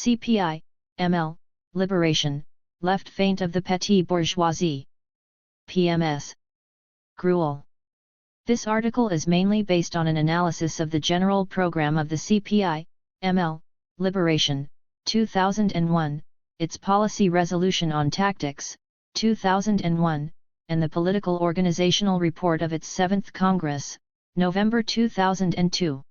CPI, ML, Liberation, Left Feint of the Petty Bourgeoisie. PMS. Gruel. This article is mainly based on an analysis of the general program of the CPI, ML, Liberation, 2001, its policy resolution on tactics, 2001, and the political organizational report of its 7th Congress, November 2002.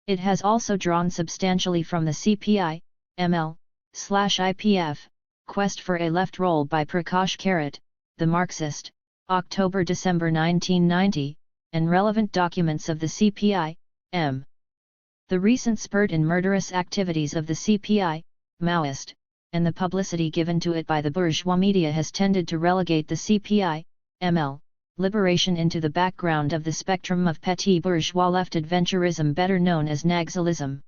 It has also drawn substantially from the CPI, ML/IPF, Quest for a Left Role by Prakash Karat, the Marxist, October-December 1990, and relevant documents of the CPI, M. The recent spurt in murderous activities of the CPI, Maoist, and the publicity given to it by the bourgeois media has tended to relegate the CPI, ML, Liberation into the background of the spectrum of petty bourgeois left adventurism better known as Naxalism.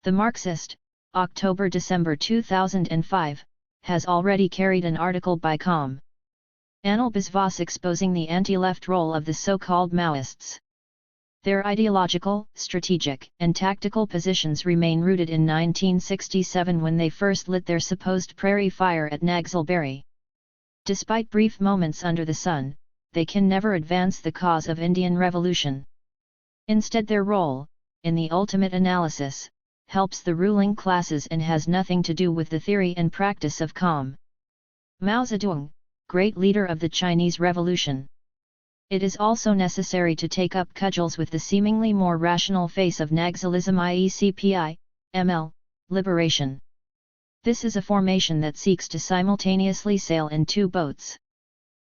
The Marxist, October-December 2005, has already carried an article by Com. Anil Biswas exposing the anti-left role of the so-called Maoists. Their ideological, strategic, and tactical positions remain rooted in 1967 when they first lit their supposed prairie fire at Naxalbari. Despite brief moments under the sun, they can never advance the cause of Indian revolution. Instead, their role, in the ultimate analysis, helps the ruling classes and has nothing to do with the theory and practice of Com. Mao Zedong, great leader of the Chinese Revolution. It is also necessary to take up cudgels with the seemingly more rational face of Naxalism, i.e. CPI, ML, Liberation. This is a formation that seeks to simultaneously sail in two boats.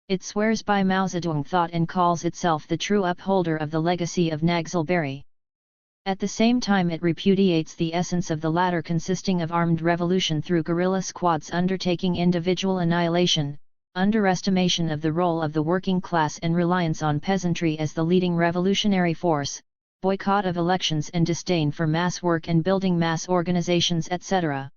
It swears by Mao Zedong thought and calls itself the true upholder of the legacy of Naxalbari. At the same time it repudiates the essence of the latter, consisting of armed revolution through guerrilla squads undertaking individual annihilation, underestimation of the role of the working class and reliance on peasantry as the leading revolutionary force, boycott of elections and disdain for mass work and building mass organizations, etc.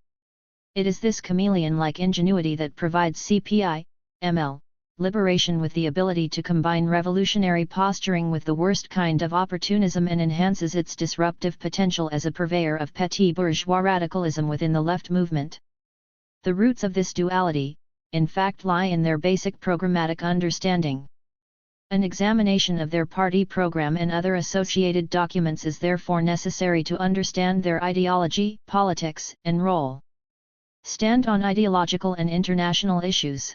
It is this chameleon-like ingenuity that provides CPI, ML, Liberation with the ability to combine revolutionary posturing with the worst kind of opportunism and enhances its disruptive potential as a purveyor of petit bourgeois radicalism within the left movement. The roots of this duality, in fact, lie in their basic programmatic understanding. An examination of their party program and other associated documents is therefore necessary to understand their ideology, politics, and role. Stand on ideological and international issues.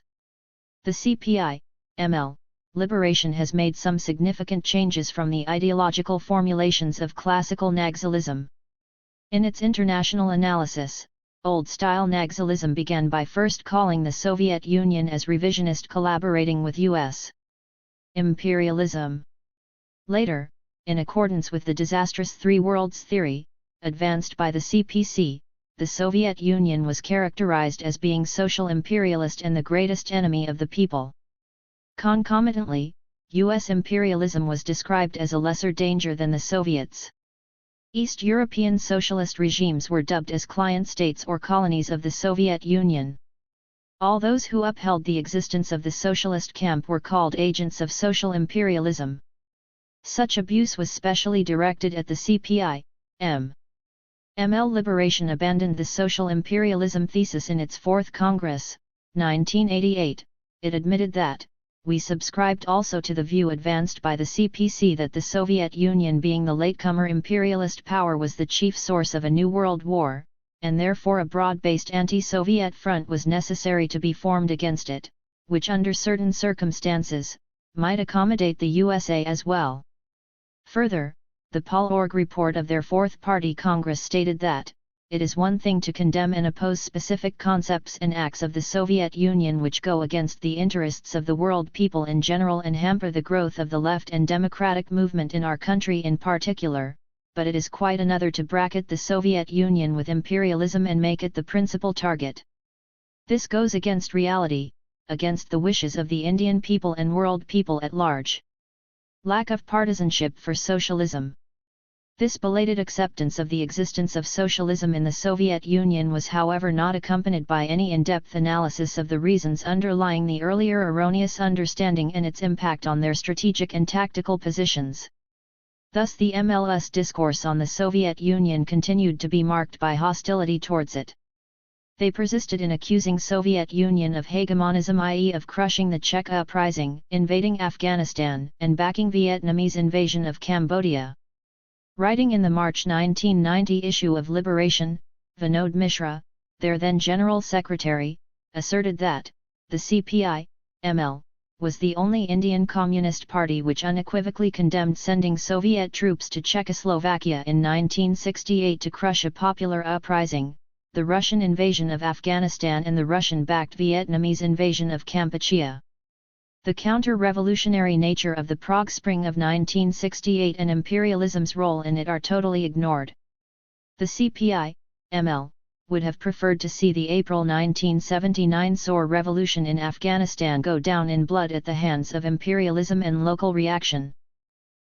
The CPI, ML, Liberation has made some significant changes from the ideological formulations of classical Naxalism. In its international analysis, old-style Naxalism began by first calling the Soviet Union as revisionist, collaborating with U.S. imperialism. Later, in accordance with the disastrous Three Worlds theory, advanced by the CPC, the Soviet Union was characterized as being social imperialist and the greatest enemy of the people. Concomitantly, U.S. imperialism was described as a lesser danger than the Soviets. East European socialist regimes were dubbed as client states or colonies of the Soviet Union. All those who upheld the existence of the socialist camp were called agents of social imperialism. Such abuse was specially directed at the CPI, ML Liberation abandoned the social imperialism thesis in its 4th Congress, 1988. It admitted that, we subscribed also to the view advanced by the CPC that the Soviet Union, being the latecomer imperialist power, was the chief source of a new world war, and therefore a broad-based anti-Soviet front was necessary to be formed against it, which under certain circumstances, might accommodate the USA as well. Further, the Polorg report of their 4th Party Congress stated that, it is one thing to condemn and oppose specific concepts and acts of the Soviet Union which go against the interests of the world people in general and hamper the growth of the left and democratic movement in our country in particular, but it is quite another to bracket the Soviet Union with imperialism and make it the principal target. This goes against reality, against the wishes of the Indian people and world people at large. Lack of partisanship for socialism. This belated acceptance of the existence of socialism in the Soviet Union was, however, not accompanied by any in-depth analysis of the reasons underlying the earlier erroneous understanding and its impact on their strategic and tactical positions. Thus the MLS discourse on the Soviet Union continued to be marked by hostility towards it. They persisted in accusing Soviet Union of hegemonism, i.e. of crushing the Czech uprising, invading Afghanistan, and backing Vietnamese invasion of Cambodia. Writing in the March 1990 issue of Liberation, Vinod Mishra, their then General Secretary, asserted that the CPI-ML was the only Indian Communist Party which unequivocally condemned sending Soviet troops to Czechoslovakia in 1968 to crush a popular uprising, the Russian invasion of Afghanistan and the Russian-backed Vietnamese invasion of Kampuchea. The counter-revolutionary nature of the Prague Spring of 1968 and imperialism's role in it are totally ignored. The CPI-ML would have preferred to see the April 1979 Sour Revolution in Afghanistan go down in blood at the hands of imperialism and local reaction.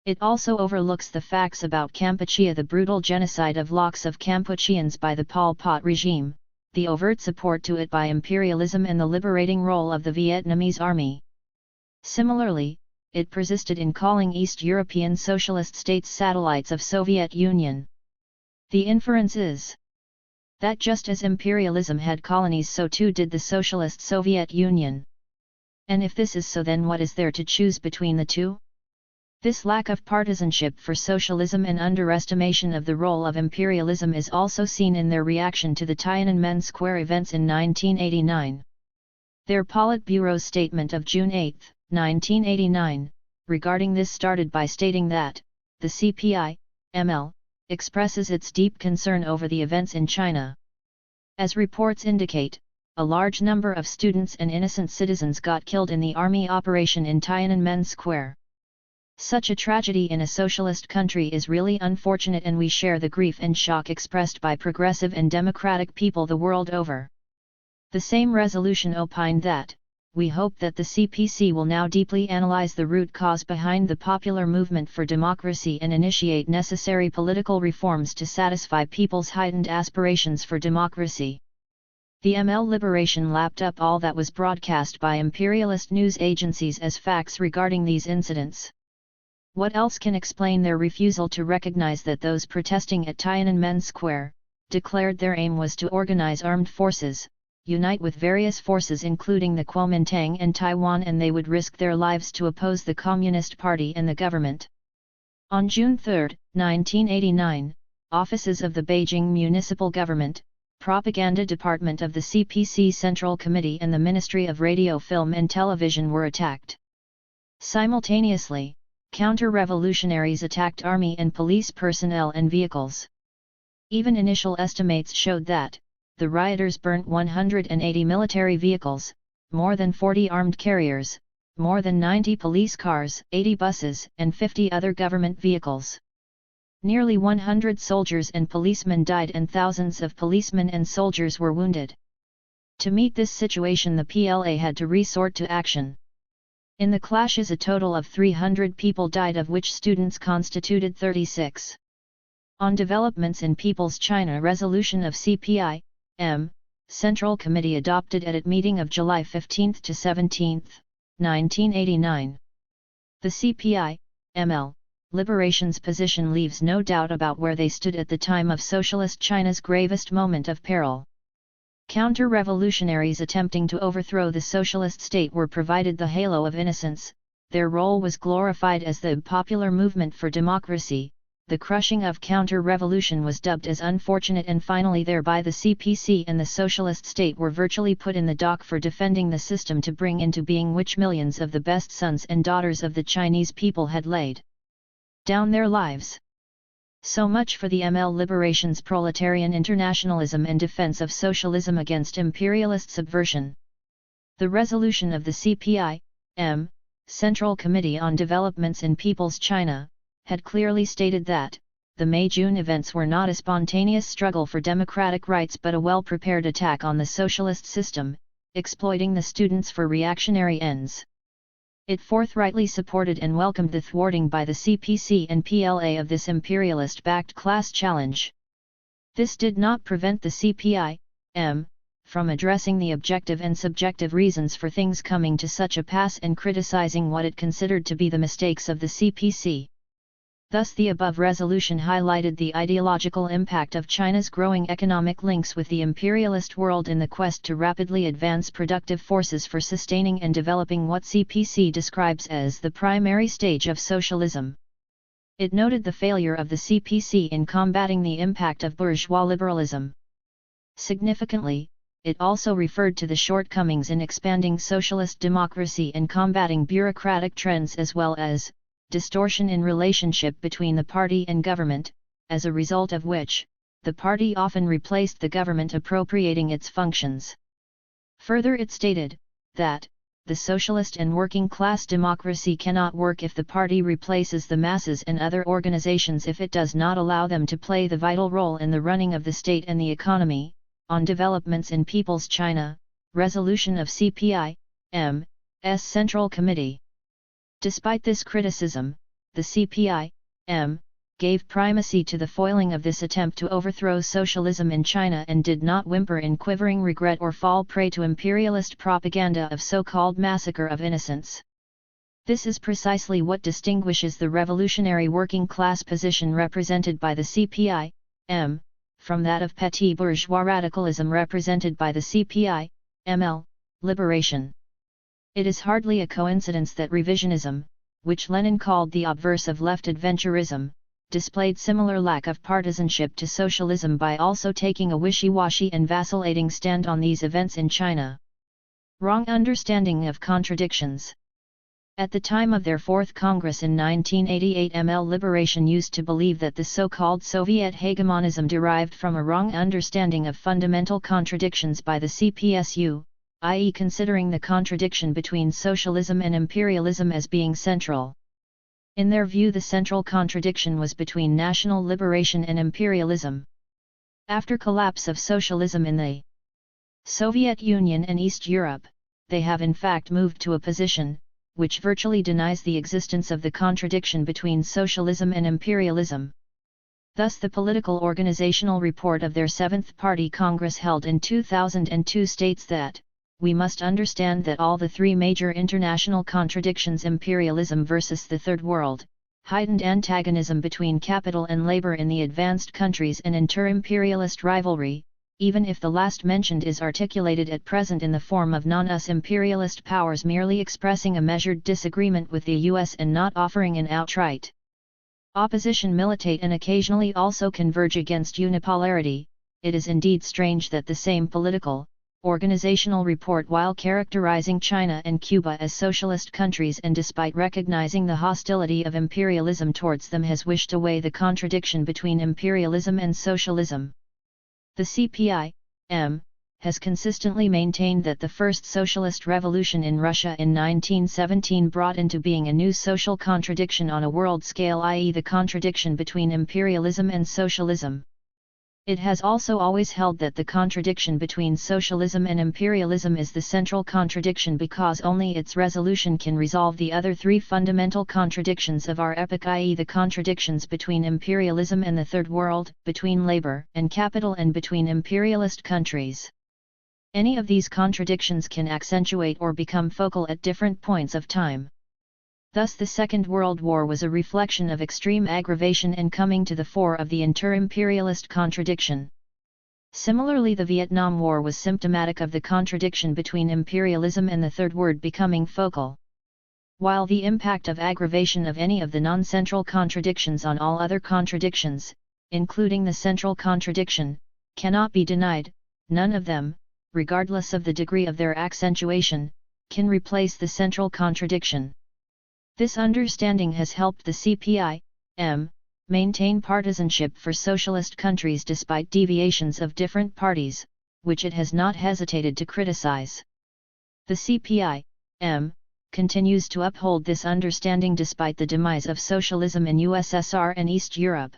It also overlooks the facts about Kampuchea, the brutal genocide of lakhs of Kampucheans by the Pol Pot regime, the overt support to it by imperialism and the liberating role of the Vietnamese army. Similarly, it persisted in calling East European socialist states satellites of Soviet Union. The inference is that just as imperialism had colonies, so too did the socialist Soviet Union. And if this is so, then what is there to choose between the two? This lack of partisanship for socialism and underestimation of the role of imperialism is also seen in their reaction to the Tiananmen Square events in 1989. Their Politburo's statement of June 8, 1989, regarding this started by stating that the CPI-ML expresses its deep concern over the events in China. As reports indicate, a large number of students and innocent citizens got killed in the army operation in Tiananmen Square. Such a tragedy in a socialist country is really unfortunate, and we share the grief and shock expressed by progressive and democratic people the world over. The same resolution opined that, we hope that the CPC will now deeply analyze the root cause behind the popular movement for democracy and initiate necessary political reforms to satisfy people's heightened aspirations for democracy. The ML liberation lapped up all that was broadcast by imperialist news agencies as facts regarding these incidents. What else can explain their refusal to recognize that those protesting at Tiananmen Square declared their aim was to organize armed forces, unite with various forces including the Kuomintang and Taiwan, and they would risk their lives to oppose the Communist Party and the government? On June 3, 1989, offices of the Beijing Municipal Government, Propaganda Department of the CPC Central Committee and the Ministry of Radio, Film and Television were attacked. Simultaneously, counter-revolutionaries attacked army and police personnel and vehicles. Even initial estimates showed that the rioters burnt 180 military vehicles, more than 40 armed carriers, more than 90 police cars, 80 buses, and 50 other government vehicles. Nearly 100 soldiers and policemen died and thousands of policemen and soldiers were wounded. To meet this situation, the PLA had to resort to action. In the clashes, a total of 300 people died, of which students constituted 36. On developments in People's China, resolution of CPI-M Central Committee adopted at its meeting of July 15 to 17, 1989. The CPI-ML liberation's position leaves no doubt about where they stood at the time of Socialist China's gravest moment of peril. Counter-revolutionaries attempting to overthrow the socialist state were provided the halo of innocence, their role was glorified as the popular movement for democracy, the crushing of counter-revolution was dubbed as unfortunate, and finally thereby the CPC and the socialist state were virtually put in the dock for defending the system to bring into being which millions of the best sons and daughters of the Chinese people had laid down their lives. So much for the ML liberation's proletarian internationalism and defense of socialism against imperialist subversion. The resolution of the CPI-M Central Committee on Developments in People's China had clearly stated that the May-June events were not a spontaneous struggle for democratic rights but a well-prepared attack on the socialist system, exploiting the students for reactionary ends. It forthrightly supported and welcomed the thwarting by the CPC and PLA of this imperialist-backed class challenge. This did not prevent the CPI-M from addressing the objective and subjective reasons for things coming to such a pass and criticizing what it considered to be the mistakes of the CPC. Thus the above resolution highlighted the ideological impact of China's growing economic links with the imperialist world in the quest to rapidly advance productive forces for sustaining and developing what CPC describes as the primary stage of socialism. It noted the failure of the CPC in combating the impact of bourgeois liberalism. Significantly, it also referred to the shortcomings in expanding socialist democracy and combating bureaucratic trends as well as distortion in relationship between the party and government, as a result of which, the party often replaced the government appropriating its functions. Further it stated, that, the socialist and working class democracy cannot work if the party replaces the masses and other organizations if it does not allow them to play the vital role in the running of the state and the economy. On developments in People's China, resolution of CPI-M's Central Committee. Despite this criticism, the CPI-M gave primacy to the foiling of this attempt to overthrow socialism in China and did not whimper in quivering regret or fall prey to imperialist propaganda of so-called massacre of innocents. This is precisely what distinguishes the revolutionary working class position represented by the CPI-M from that of petit bourgeois radicalism represented by the CPI-ML, liberation. It is hardly a coincidence that revisionism, which Lenin called the obverse of left adventurism, displayed similar lack of partisanship to socialism by also taking a wishy-washy and vacillating stand on these events in China. Wrong understanding of contradictions. At the time of their Fourth Congress in 1988, ML Liberation used to believe that the so-called Soviet hegemonism derived from a wrong understanding of fundamental contradictions by the CPSU, i.e. considering the contradiction between socialism and imperialism as being central. In their view, the central contradiction was between national liberation and imperialism. After collapse of socialism in the Soviet Union and East Europe, they have in fact moved to a position, which virtually denies the existence of the contradiction between socialism and imperialism. Thus the political organizational report of their Seventh Party Congress held in 2002 states that, we must understand that all the three major international contradictions, imperialism versus the Third World, heightened antagonism between capital and labor in the advanced countries and inter-imperialist rivalry, even if the last mentioned is articulated at present in the form of non-US imperialist powers merely expressing a measured disagreement with the US and not offering an outright opposition, militate and occasionally also converge against unipolarity. It is indeed strange that the same political, organizational report, while characterizing China and Cuba as socialist countries and despite recognizing the hostility of imperialism towards them, has wished away the contradiction between imperialism and socialism. The CPI-M has consistently maintained that the first socialist revolution in Russia in 1917 brought into being a new social contradiction on a world scale, i.e. the contradiction between imperialism and socialism. It has also always held that the contradiction between socialism and imperialism is the central contradiction because only its resolution can resolve the other three fundamental contradictions of our epoch, i.e. the contradictions between imperialism and the Third World, between labor and capital, and between imperialist countries. Any of these contradictions can accentuate or become focal at different points of time. Thus the Second World War was a reflection of extreme aggravation and coming to the fore of the inter-imperialist contradiction. Similarly, the Vietnam War was symptomatic of the contradiction between imperialism and the Third World becoming focal. While the impact of aggravation of any of the non-central contradictions on all other contradictions, including the central contradiction, cannot be denied, none of them, regardless of the degree of their accentuation, can replace the central contradiction. This understanding has helped the CPI-M maintain partisanship for socialist countries despite deviations of different parties, which it has not hesitated to criticize. The CPI-M continues to uphold this understanding despite the demise of socialism in USSR and East Europe.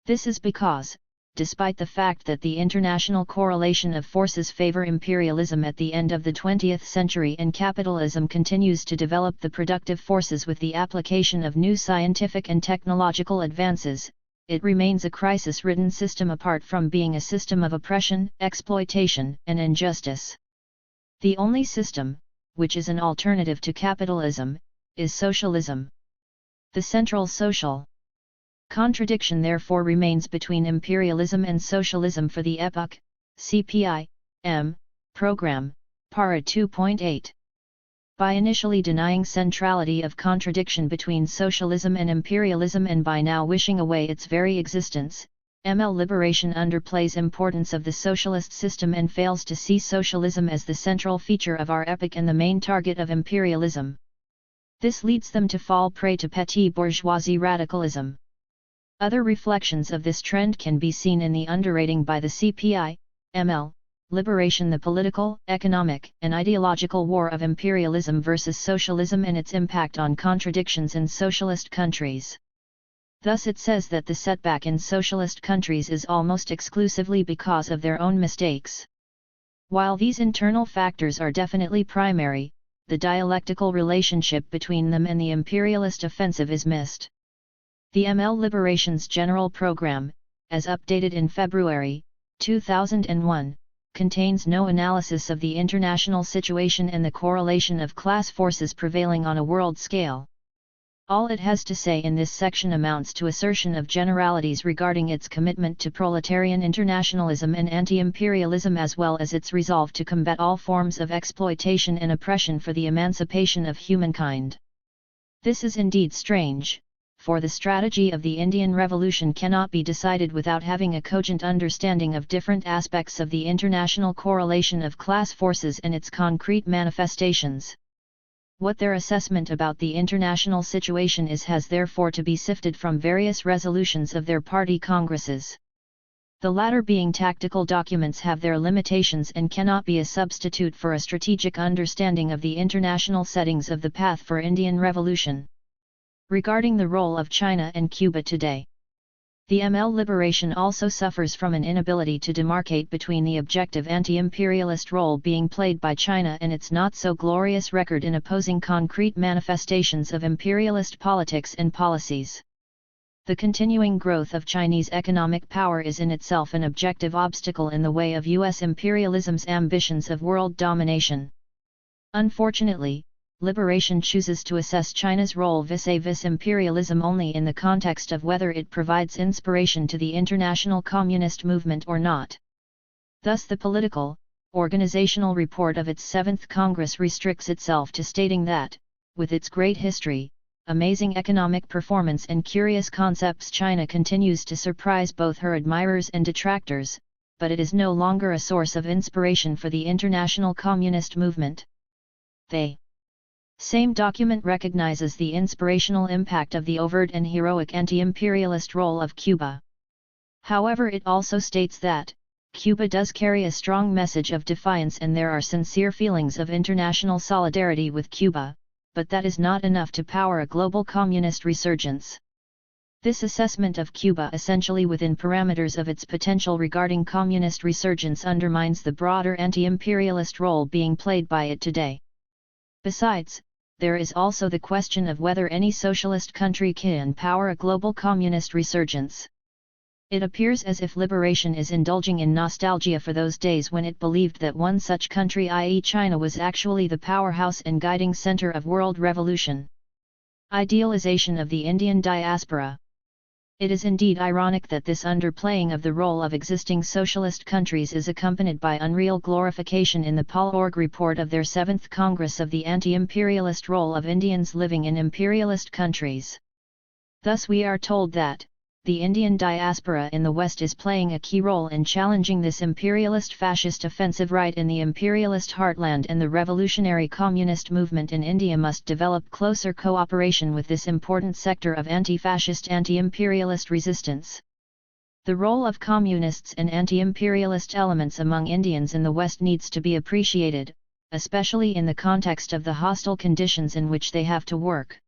This is because, despite the fact that the international correlation of forces favor imperialism at the end of the 20th century and capitalism continues to develop the productive forces with the application of new scientific and technological advances, it remains a crisis-ridden system apart from being a system of oppression, exploitation, and injustice. The only system, which is an alternative to capitalism, is socialism. The central social Contradiction therefore remains between imperialism and socialism for the epoch, CPI, M, Program, Para 2.8. By initially denying centrality of contradiction between socialism and imperialism and by now wishing away its very existence, ML Liberation underplays importance of the socialist system and fails to see socialism as the central feature of our epoch and the main target of imperialism. This leads them to fall prey to petty bourgeoisie radicalism. Other reflections of this trend can be seen in the underrating by the CPI, ML, Liberation the political, economic, and ideological war of imperialism versus socialism and its impact on contradictions in socialist countries. Thus it says that the setback in socialist countries is almost exclusively because of their own mistakes. While these internal factors are definitely primary, the dialectical relationship between them and the imperialist offensive is missed. The ML Liberation's General Program, as updated in February 2001, contains no analysis of the international situation and the correlation of class forces prevailing on a world scale. All it has to say in this section amounts to assertion of generalities regarding its commitment to proletarian internationalism and anti-imperialism as well as its resolve to combat all forms of exploitation and oppression for the emancipation of humankind. This is indeed strange, for the strategy of the Indian Revolution cannot be decided without having a cogent understanding of different aspects of the international correlation of class forces and its concrete manifestations. What their assessment about the international situation is has therefore to be sifted from various resolutions of their party congresses. The latter being tactical documents have their limitations and cannot be a substitute for a strategic understanding of the international settings of the path for Indian revolution. Regarding the role of China and Cuba today, the ML Liberation also suffers from an inability to demarcate between the objective anti-imperialist role being played by China and its not-so-glorious record in opposing concrete manifestations of imperialist politics and policies. The continuing growth of Chinese economic power is in itself an objective obstacle in the way of U.S. imperialism's ambitions of world domination. Unfortunately, Liberation chooses to assess China's role vis-a-vis imperialism only in the context of whether it provides inspiration to the international communist movement or not. Thus the political, organizational report of its 7th Congress restricts itself to stating that, with its great history, amazing economic performance and curious concepts, China continues to surprise both her admirers and detractors, but it is no longer a source of inspiration for the international communist movement. The same document recognizes the inspirational impact of the overt and heroic anti-imperialist role of Cuba. However, it also states that, Cuba does carry a strong message of defiance and there are sincere feelings of international solidarity with Cuba, but that is not enough to power a global communist resurgence. This assessment of Cuba essentially within parameters of its potential regarding communist resurgence undermines the broader anti-imperialist role being played by it today. Besides, there is also the question of whether any socialist country can power a global communist resurgence. It appears as if Liberation is indulging in nostalgia for those days when it believed that one such country, i.e. China, was actually the powerhouse and guiding center of world revolution. Idealization of the Indian diaspora. It is indeed ironic that this underplaying of the role of existing socialist countries is accompanied by unreal glorification in the Pol-Org report of their 7th Congress of the anti-imperialist role of Indians living in imperialist countries. Thus we are told that, the Indian diaspora in the West is playing a key role in challenging this imperialist fascist offensive right in the imperialist heartland, and the revolutionary communist movement in India must develop closer cooperation with this important sector of anti-fascist anti-imperialist resistance. The role of communists and anti-imperialist elements among Indians in the West needs to be appreciated, especially in the context of the hostile conditions in which they have to work.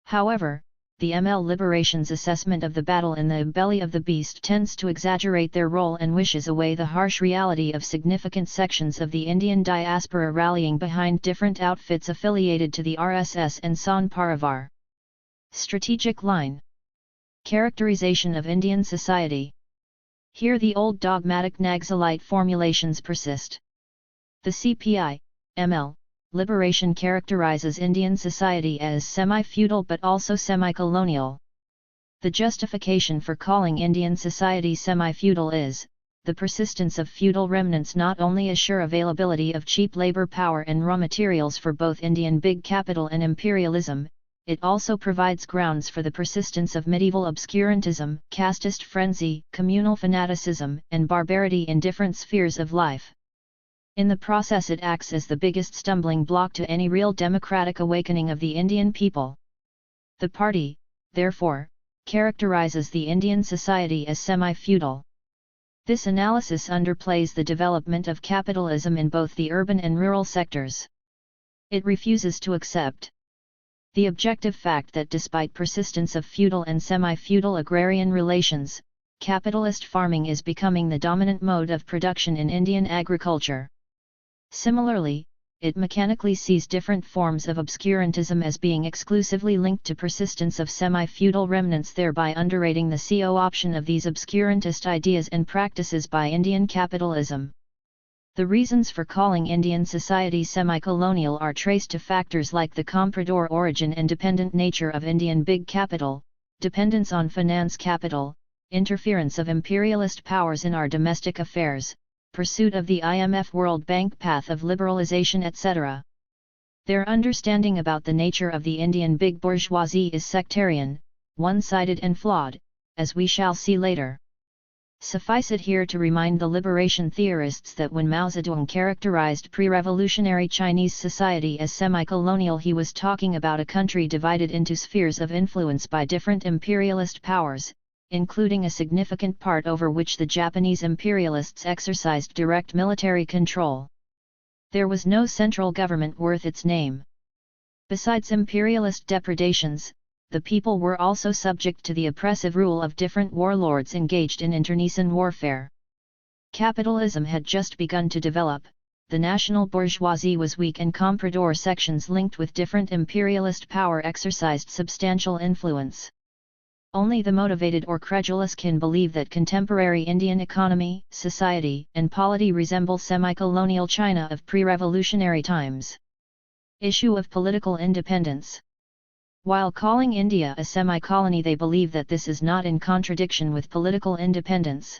However, the ML Liberation's assessment of the battle in the belly of the beast tends to exaggerate their role and wishes away the harsh reality of significant sections of the Indian diaspora rallying behind different outfits affiliated to the RSS and San Parivar. Strategic line. Characterization of Indian society. Here the old dogmatic Naxalite formulations persist. The CPI, ML, Liberation characterizes Indian society as semi-feudal but also semi-colonial. The justification for calling Indian society semi-feudal is, the persistence of feudal remnants not only assure availability of cheap labor power and raw materials for both Indian big capital and imperialism, it also provides grounds for the persistence of medieval obscurantism, casteist frenzy, communal fanaticism, and barbarity in different spheres of life. In the process it acts as the biggest stumbling block to any real democratic awakening of the Indian people. The party, therefore, characterizes the Indian society as semi-feudal. This analysis underplays the development of capitalism in both the urban and rural sectors. It refuses to accept the objective fact that despite persistence of feudal and semi-feudal agrarian relations, capitalist farming is becoming the dominant mode of production in Indian agriculture. Similarly, it mechanically sees different forms of obscurantism as being exclusively linked to persistence of semi-feudal remnants, thereby underrating the co-option of these obscurantist ideas and practices by Indian capitalism. The reasons for calling Indian society semi-colonial are traced to factors like the comprador origin and dependent nature of Indian big capital, dependence on finance capital, interference of imperialist powers in our domestic affairs, pursuit of the IMF World Bank path of liberalization, etc. Their understanding about the nature of the Indian big bourgeoisie is sectarian, one-sided and flawed, as we shall see later. Suffice it here to remind the liberation theorists that when Mao Zedong characterized pre-revolutionary Chinese society as semi-colonial, he was talking about a country divided into spheres of influence by different imperialist powers, including a significant part over which the Japanese imperialists exercised direct military control. There was no central government worth its name. Besides imperialist depredations, the people were also subject to the oppressive rule of different warlords engaged in internecine warfare. Capitalism had just begun to develop, the national bourgeoisie was weak, and comprador sections linked with different imperialist power exercised substantial influence. Only the motivated or credulous can believe that contemporary Indian economy, society, and polity resemble semi-colonial China of pre-revolutionary times. Issue of political independence. While calling India a semi-colony, they believe that this is not in contradiction with political independence.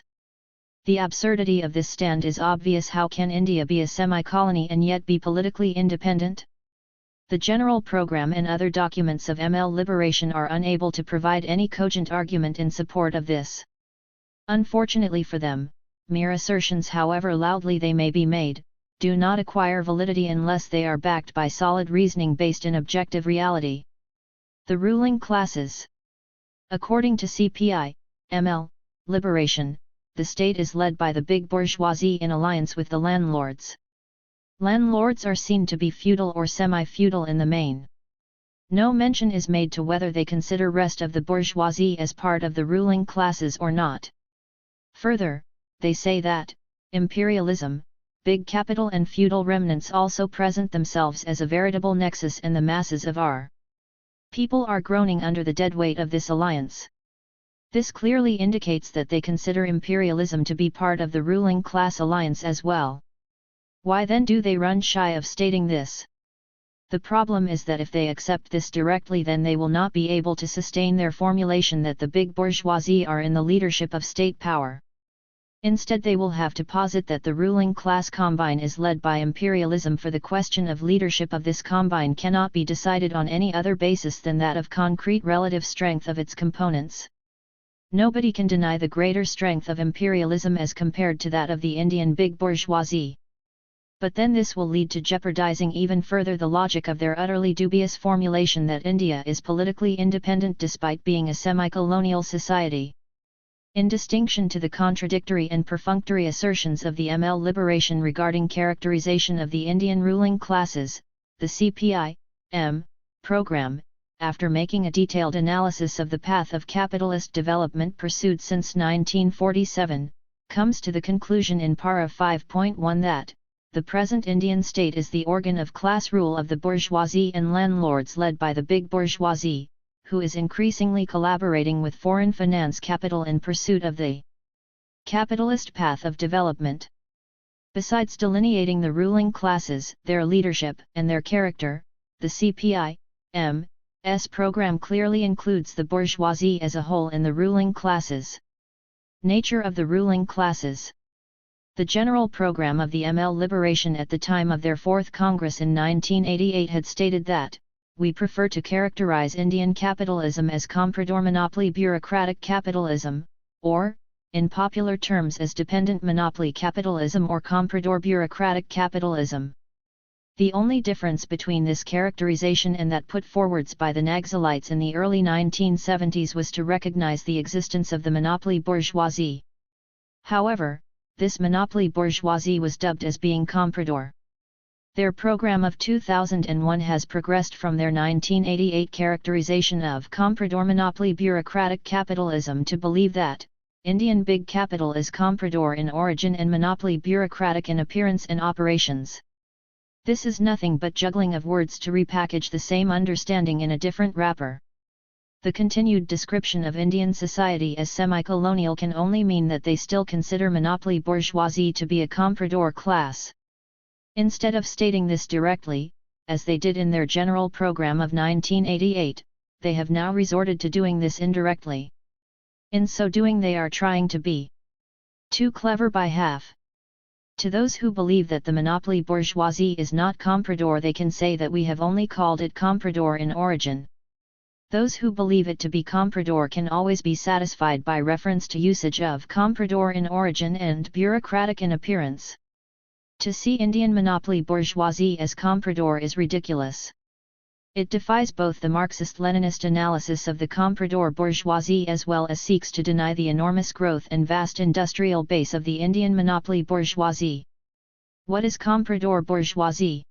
The absurdity of this stand is obvious. How can India be a semi-colony and yet be politically independent? The general program and other documents of ML liberation are unable to provide any cogent argument in support of this. Unfortunately for them, mere assertions, however loudly they may be made, do not acquire validity unless they are backed by solid reasoning based in objective reality. The ruling classes. According to CPI, ML, liberation, the state is led by the big bourgeoisie in alliance with the landlords. Landlords are seen to be feudal or semi-feudal in the main. No mention is made to whether they consider rest of the bourgeoisie as part of the ruling classes or not. Further, they say that imperialism, big capital and feudal remnants also present themselves as a veritable nexus, and the masses of our people are groaning under the deadweight of this alliance. This clearly indicates that they consider imperialism to be part of the ruling class alliance as well. Why then do they run shy of stating this? The problem is that if they accept this directly, then they will not be able to sustain their formulation that the big bourgeoisie are in the leadership of state power. Instead, they will have to posit that the ruling class combine is led by imperialism, for the question of leadership of this combine cannot be decided on any other basis than that of concrete relative strength of its components. Nobody can deny the greater strength of imperialism as compared to that of the Indian big bourgeoisie. But then this will lead to jeopardizing even further the logic of their utterly dubious formulation that India is politically independent despite being a semi-colonial society. In distinction to the contradictory and perfunctory assertions of the ML liberation regarding characterization of the Indian ruling classes, the CPI-M program, after making a detailed analysis of the path of capitalist development pursued since 1947, comes to the conclusion in para 5.1 that the present Indian state is the organ of class rule of the bourgeoisie and landlords led by the big bourgeoisie, who is increasingly collaborating with foreign finance capital in pursuit of the capitalist path of development. Besides delineating the ruling classes, their leadership, and their character, the CPI-M program clearly includes the bourgeoisie as a whole in the ruling classes. Nature of the ruling classes. The general program of the ML Liberation at the time of their Fourth Congress in 1988 had stated that, "We prefer to characterize Indian capitalism as comprador monopoly bureaucratic capitalism, or, in popular terms as dependent monopoly capitalism or comprador bureaucratic capitalism." The only difference between this characterization and that put forwards by the Naxalites in the early 1970s was to recognize the existence of the monopoly bourgeoisie. However, this monopoly bourgeoisie was dubbed as being comprador. Their program of 2001 has progressed from their 1988 characterization of comprador monopoly bureaucratic capitalism to believe that Indian big capital is comprador in origin and monopoly bureaucratic in appearance and operations. This is nothing but juggling of words to repackage the same understanding in a different wrapper. The continued description of Indian society as semi-colonial can only mean that they still consider monopoly bourgeoisie to be a comprador class. Instead of stating this directly, as they did in their general program of 1988, they have now resorted to doing this indirectly. In so doing they are trying to be too clever by half. To those who believe that the monopoly bourgeoisie is not comprador, they can say that we have only called it comprador in origin. Those who believe it to be comprador can always be satisfied by reference to usage of comprador in origin and bureaucratic in appearance. To see Indian monopoly bourgeoisie as comprador is ridiculous. It defies both the Marxist-Leninist analysis of the comprador bourgeoisie as well as seeks to deny the enormous growth and vast industrial base of the Indian monopoly bourgeoisie. What is comprador bourgeoisie?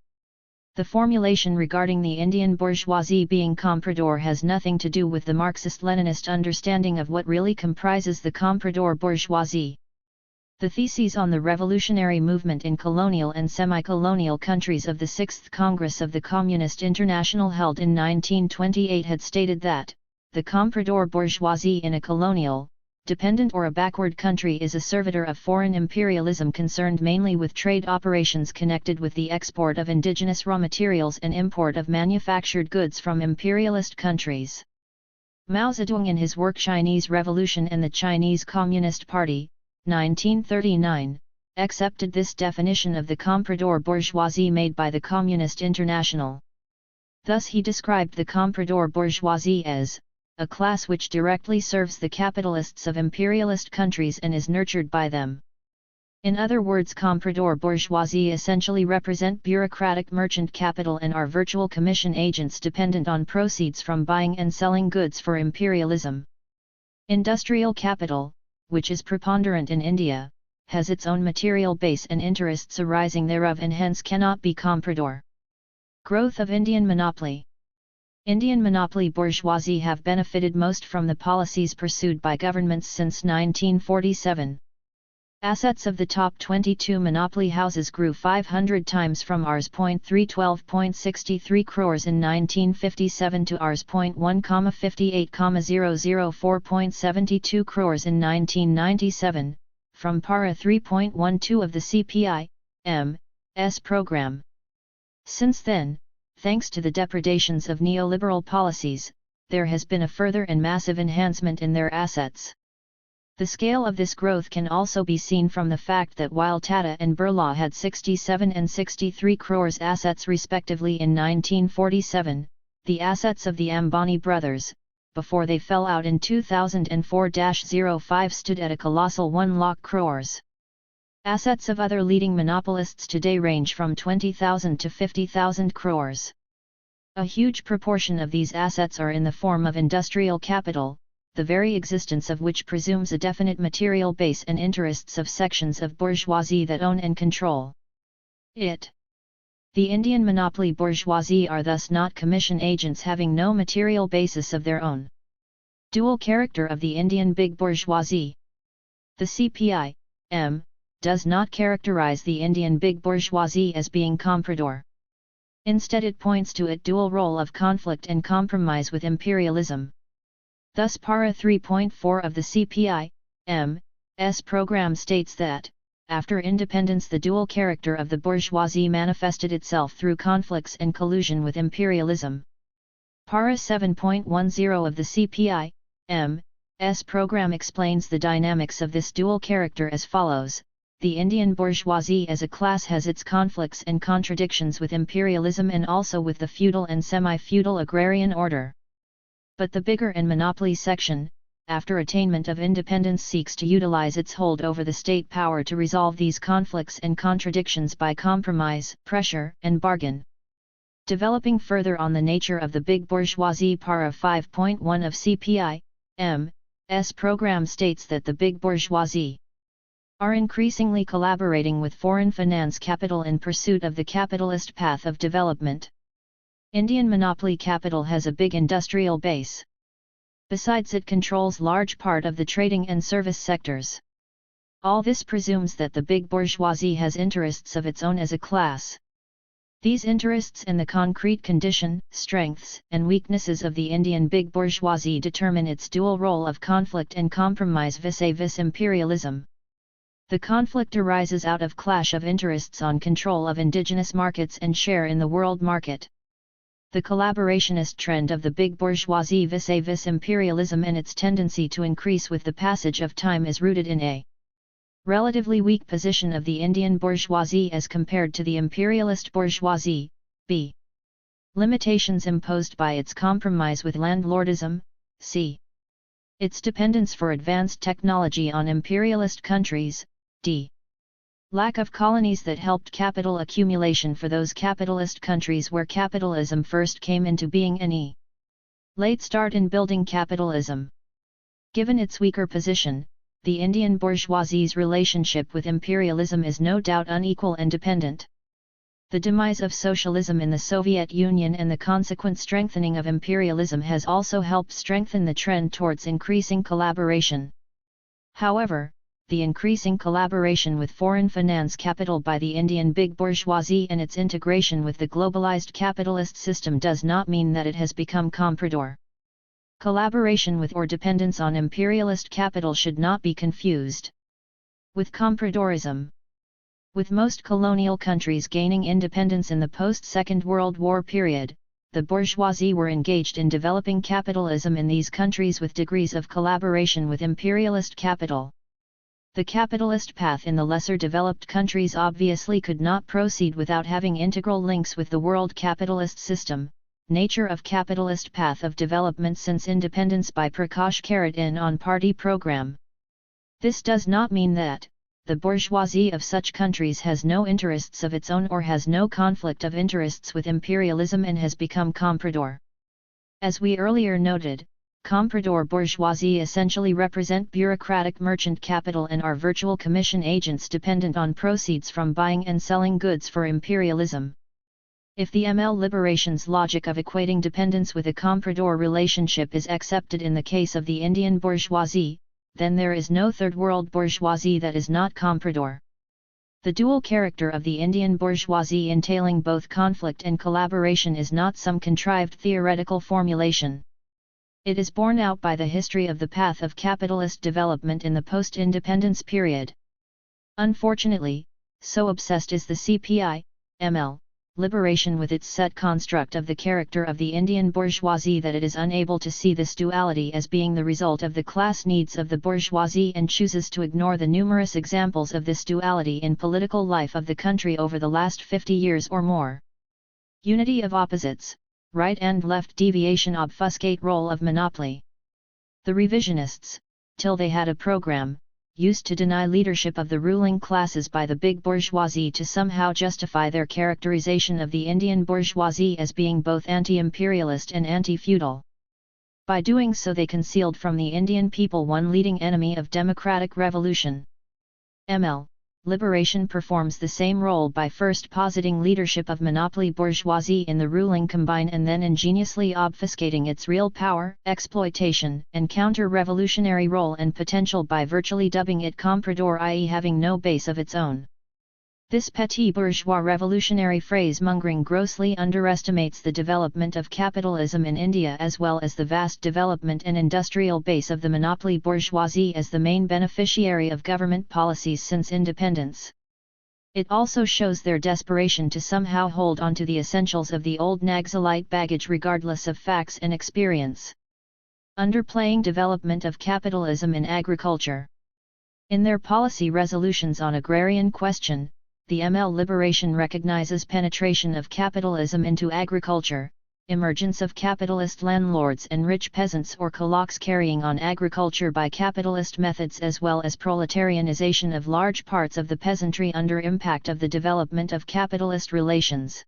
The formulation regarding the Indian bourgeoisie being comprador has nothing to do with the Marxist-Leninist understanding of what really comprises the comprador bourgeoisie. The theses on the revolutionary movement in colonial and semi-colonial countries of the Sixth Congress of the Communist International held in 1928 had stated that, the comprador bourgeoisie in a colonial, dependent or a backward country is a servitor of foreign imperialism concerned mainly with trade operations connected with the export of indigenous raw materials and import of manufactured goods from imperialist countries. Mao Zedong in his work Chinese Revolution and the Chinese Communist Party, 1939, accepted this definition of the comprador bourgeoisie made by the Communist International. Thus he described the comprador bourgeoisie as a class which directly serves the capitalists of imperialist countries and is nurtured by them. In other words, comprador bourgeoisie essentially represent bureaucratic merchant capital and are virtual commission agents dependent on proceeds from buying and selling goods for imperialism. Industrial capital, which is preponderant in India, has its own material base and interests arising thereof and hence cannot be comprador. Growth of Indian monopoly. Indian monopoly bourgeoisie have benefited most from the policies pursued by governments since 1947. Assets of the top 22 monopoly houses grew 500 times from Rs. 312.63 crores in 1957 to Rs. 1,58,004.72 crores in 1997, from para 3.12 of the CPI-M's program. Since then, thanks to the depredations of neoliberal policies, there has been a further and massive enhancement in their assets. The scale of this growth can also be seen from the fact that while Tata and Birla had 67 and 63 crores assets respectively in 1947, the assets of the Ambani brothers, before they fell out in 2004-05 stood at a colossal 1 lakh crores. Assets of other leading monopolists today range from 20,000 to 50,000 crores. A huge proportion of these assets are in the form of industrial capital, the very existence of which presumes a definite material base and interests of sections of bourgeoisie that own and control it. The Indian monopoly bourgeoisie are thus not commission agents having no material basis of their own. Dual character of the Indian big bourgeoisie. The CPI-M does not characterize the Indian big bourgeoisie as being comprador. Instead it points to its dual role of conflict and compromise with imperialism. Thus para 3.4 of the CPI-M's program states that, after independence the dual character of the bourgeoisie manifested itself through conflicts and collusion with imperialism. Para 7.10 of the CPI-M's program explains the dynamics of this dual character as follows: the Indian bourgeoisie as a class has its conflicts and contradictions with imperialism and also with the feudal and semi-feudal agrarian order. But the bigger and monopoly section, after attainment of independence, seeks to utilize its hold over the state power to resolve these conflicts and contradictions by compromise, pressure, and bargain. Developing further on the nature of the big bourgeoisie, Para 5.1 of CPI-M's program states that the big bourgeoisie are increasingly collaborating with foreign finance capital in pursuit of the capitalist path of development. Indian monopoly capital has a big industrial base. Besides, it controls large part of the trading and service sectors. All this presumes that the big bourgeoisie has interests of its own as a class. These interests and the concrete condition, strengths, and weaknesses of the Indian big bourgeoisie determine its dual role of conflict and compromise vis-a-vis imperialism. The conflict arises out of clash of interests on control of indigenous markets and share in the world market. The collaborationist trend of the big bourgeoisie vis-a-vis imperialism and its tendency to increase with the passage of time is rooted in a relatively weak position of the Indian bourgeoisie as compared to the imperialist bourgeoisie, b. limitations imposed by its compromise with landlordism, c. its dependence for advanced technology on imperialist countries, d. lack of colonies that helped capital accumulation for those capitalist countries where capitalism first came into being, and e. late start in building capitalism. Given its weaker position, the Indian bourgeoisie's relationship with imperialism is no doubt unequal and dependent. The demise of socialism in the Soviet Union and the consequent strengthening of imperialism has also helped strengthen the trend towards increasing collaboration. However, the increasing collaboration with foreign finance capital by the Indian big bourgeoisie and its integration with the globalized capitalist system does not mean that it has become comprador. Collaboration with or dependence on imperialist capital should not be confused with compradorism. With most colonial countries gaining independence in the post-Second World War period, the bourgeoisie were engaged in developing capitalism in these countries with degrees of collaboration with imperialist capital. The capitalist path in the lesser developed countries obviously could not proceed without having integral links with the world capitalist system. Nature of capitalist path of development since independence by Prakash Karat on party program. This does not mean that the bourgeoisie of such countries has no interests of its own or has no conflict of interests with imperialism and has become comprador. As we earlier noted, comprador bourgeoisie essentially represent bureaucratic merchant capital and are virtual commission agents dependent on proceeds from buying and selling goods for imperialism. If the ML liberation's logic of equating dependence with a comprador relationship is accepted in the case of the Indian bourgeoisie, then there is no third world bourgeoisie that is not comprador. The dual character of the Indian bourgeoisie entailing both conflict and collaboration is not some contrived theoretical formulation. It is borne out by the history of the path of capitalist development in the post-independence period. Unfortunately, so obsessed is the CPI-ML liberation with its set construct of the character of the Indian bourgeoisie that it is unable to see this duality as being the result of the class needs of the bourgeoisie and chooses to ignore the numerous examples of this duality in political life of the country over the last 50 years or more. Unity of opposites, right and left deviation obfuscate role of monopoly. The revisionists, till they had a program, used to deny leadership of the ruling classes by the big bourgeoisie to somehow justify their characterization of the Indian bourgeoisie as being both anti-imperialist and anti-feudal. By doing so they concealed from the Indian people one leading enemy of democratic revolution. ML liberation performs the same role by first positing leadership of monopoly bourgeoisie in the ruling combine and then ingeniously obfuscating its real power, exploitation, and counter-revolutionary role and potential by virtually dubbing it comprador, i.e. having no base of its own. This petit bourgeois revolutionary phrase-mongering grossly underestimates the development of capitalism in India as well as the vast development and industrial base of the monopoly bourgeoisie as the main beneficiary of government policies since independence. It also shows their desperation to somehow hold on to the essentials of the old Naxalite baggage regardless of facts and experience. Underplaying development of capitalism in agriculture. In their policy resolutions on agrarian question, the ML Liberation recognizes penetration of capitalism into agriculture, emergence of capitalist landlords and rich peasants or kulaks carrying on agriculture by capitalist methods, as well as proletarianization of large parts of the peasantry under impact of the development of capitalist relations.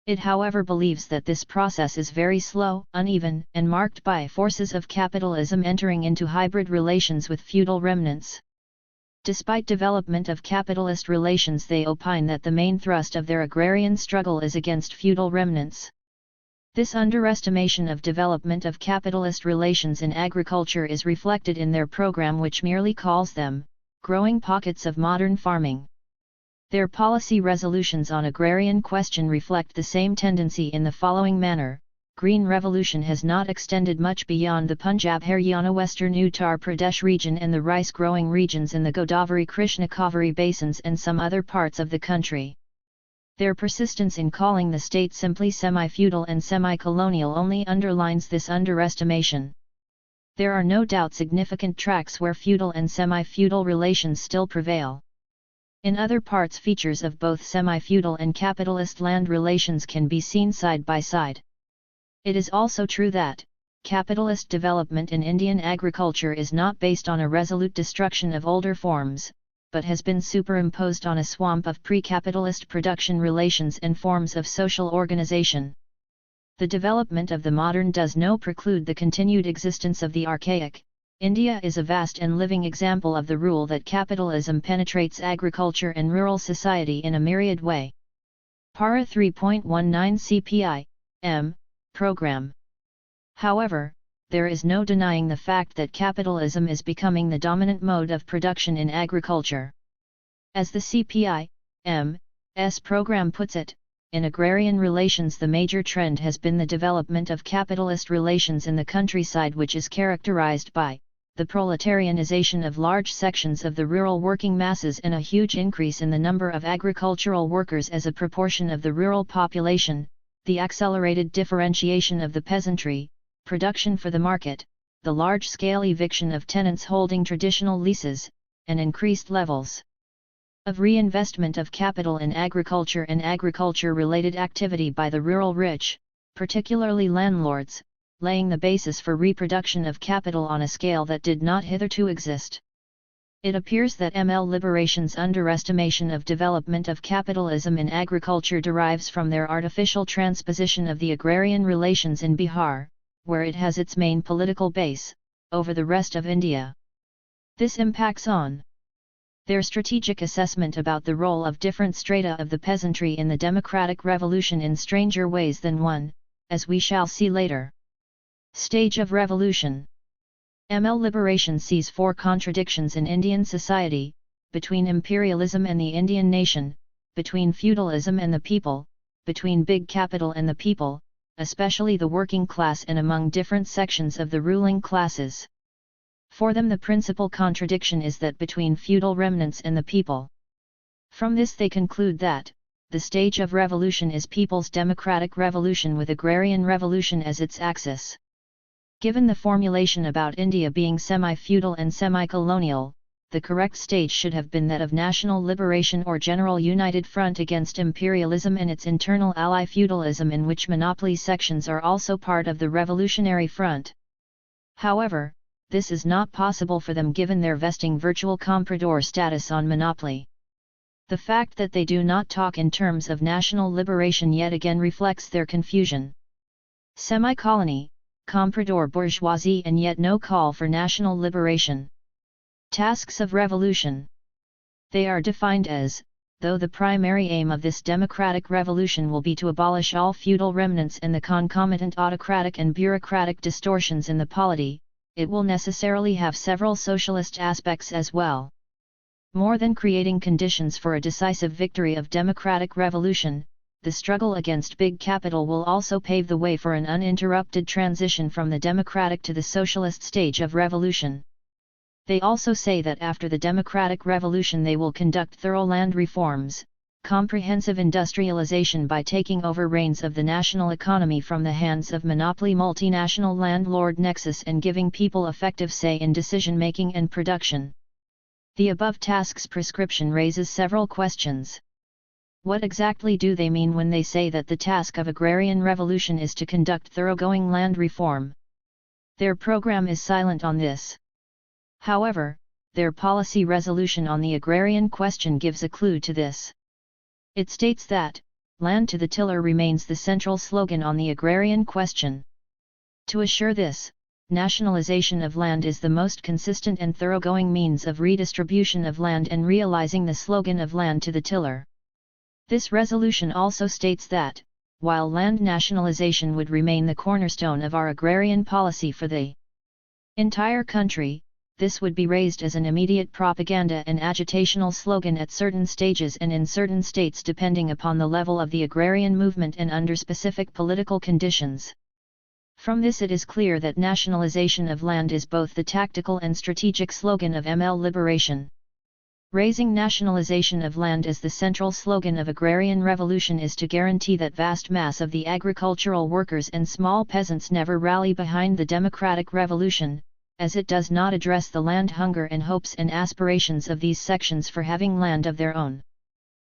It however believes that this process is very slow, uneven, and marked by forces of capitalism entering into hybrid relations with feudal remnants. Despite development of capitalist relations, they opine that the main thrust of their agrarian struggle is against feudal remnants. This underestimation of development of capitalist relations in agriculture is reflected in their program, which merely calls them growing pockets of modern farming. Their policy resolutions on agrarian question reflect the same tendency in the following manner. Green revolution has not extended much beyond the Punjab Haryana western Uttar Pradesh region and the rice-growing regions in the Godavari-Krishna-Kaveri basins and some other parts of the country. Their persistence in calling the state simply semi-feudal and semi-colonial only underlines this underestimation. There are no doubt significant tracts where feudal and semi-feudal relations still prevail. In other parts, features of both semi-feudal and capitalist land relations can be seen side by side. It is also true that capitalist development in Indian agriculture is not based on a resolute destruction of older forms, but has been superimposed on a swamp of pre-capitalist production relations and forms of social organization. The development of the modern does not preclude the continued existence of the archaic. India is a vast and living example of the rule that capitalism penetrates agriculture and rural society in a myriad way. Para 3.19 CPI, M. Program. However, there is no denying the fact that capitalism is becoming the dominant mode of production in agriculture. As the CPI-M's program puts it, in agrarian relations the major trend has been the development of capitalist relations in the countryside, which is characterized by the proletarianization of large sections of the rural working masses and a huge increase in the number of agricultural workers as a proportion of the rural population, the accelerated differentiation of the peasantry, production for the market, the large-scale eviction of tenants holding traditional leases, and increased levels of reinvestment of capital in agriculture and agriculture-related activity by the rural rich, particularly landlords, laying the basis for reproduction of capital on a scale that did not hitherto exist. It appears that ML Liberation's underestimation of development of capitalism in agriculture derives from their artificial transposition of the agrarian relations in Bihar, where it has its main political base, over the rest of India. This impacts on their strategic assessment about the role of different strata of the peasantry in the democratic revolution in stranger ways than one, as we shall see later. Stage of revolution. ML Liberation sees four contradictions in Indian society, between imperialism and the Indian nation, between feudalism and the people, between big capital and the people, especially the working class, and among different sections of the ruling classes. For them the principal contradiction is that between feudal remnants and the people. From this they conclude that the stage of revolution is people's democratic revolution with agrarian revolution as its axis. Given the formulation about India being semi-feudal and semi-colonial, the correct stage should have been that of national liberation or general united front against imperialism and its internal ally feudalism, in which monopoly sections are also part of the revolutionary front. However, this is not possible for them given their vesting virtual comprador status on monopoly. The fact that they do not talk in terms of national liberation yet again reflects their confusion. Semi-colony, comprador bourgeoisie, and yet no call for national liberation. Tasks of revolution. They are defined as, though the primary aim of this democratic revolution will be to abolish all feudal remnants and the concomitant autocratic and bureaucratic distortions in the polity, it will necessarily have several socialist aspects as well. More than creating conditions for a decisive victory of democratic revolution, the struggle against big capital will also pave the way for an uninterrupted transition from the democratic to the socialist stage of revolution. They also say that after the democratic revolution they will conduct thorough land reforms, comprehensive industrialization by taking over reins of the national economy from the hands of monopoly multinational landlord nexus and giving people effective say in decision-making and production. The above task's prescription raises several questions. What exactly do they mean when they say that the task of agrarian revolution is to conduct thoroughgoing land reform? Their program is silent on this. However, their policy resolution on the agrarian question gives a clue to this. It states that, "Land to the tiller" remains the central slogan on the agrarian question. To assure this, nationalization of land is the most consistent and thoroughgoing means of redistribution of land and realizing the slogan of land to the tiller. This resolution also states that, while land nationalization would remain the cornerstone of our agrarian policy for the entire country, this would be raised as an immediate propaganda and agitational slogan at certain stages and in certain states depending upon the level of the agrarian movement and under specific political conditions. From this it is clear that nationalization of land is both the tactical and strategic slogan of ML liberation. Raising nationalization of land as the central slogan of agrarian revolution is to guarantee that vast mass of the agricultural workers and small peasants never rally behind the democratic revolution, as it does not address the land hunger and hopes and aspirations of these sections for having land of their own.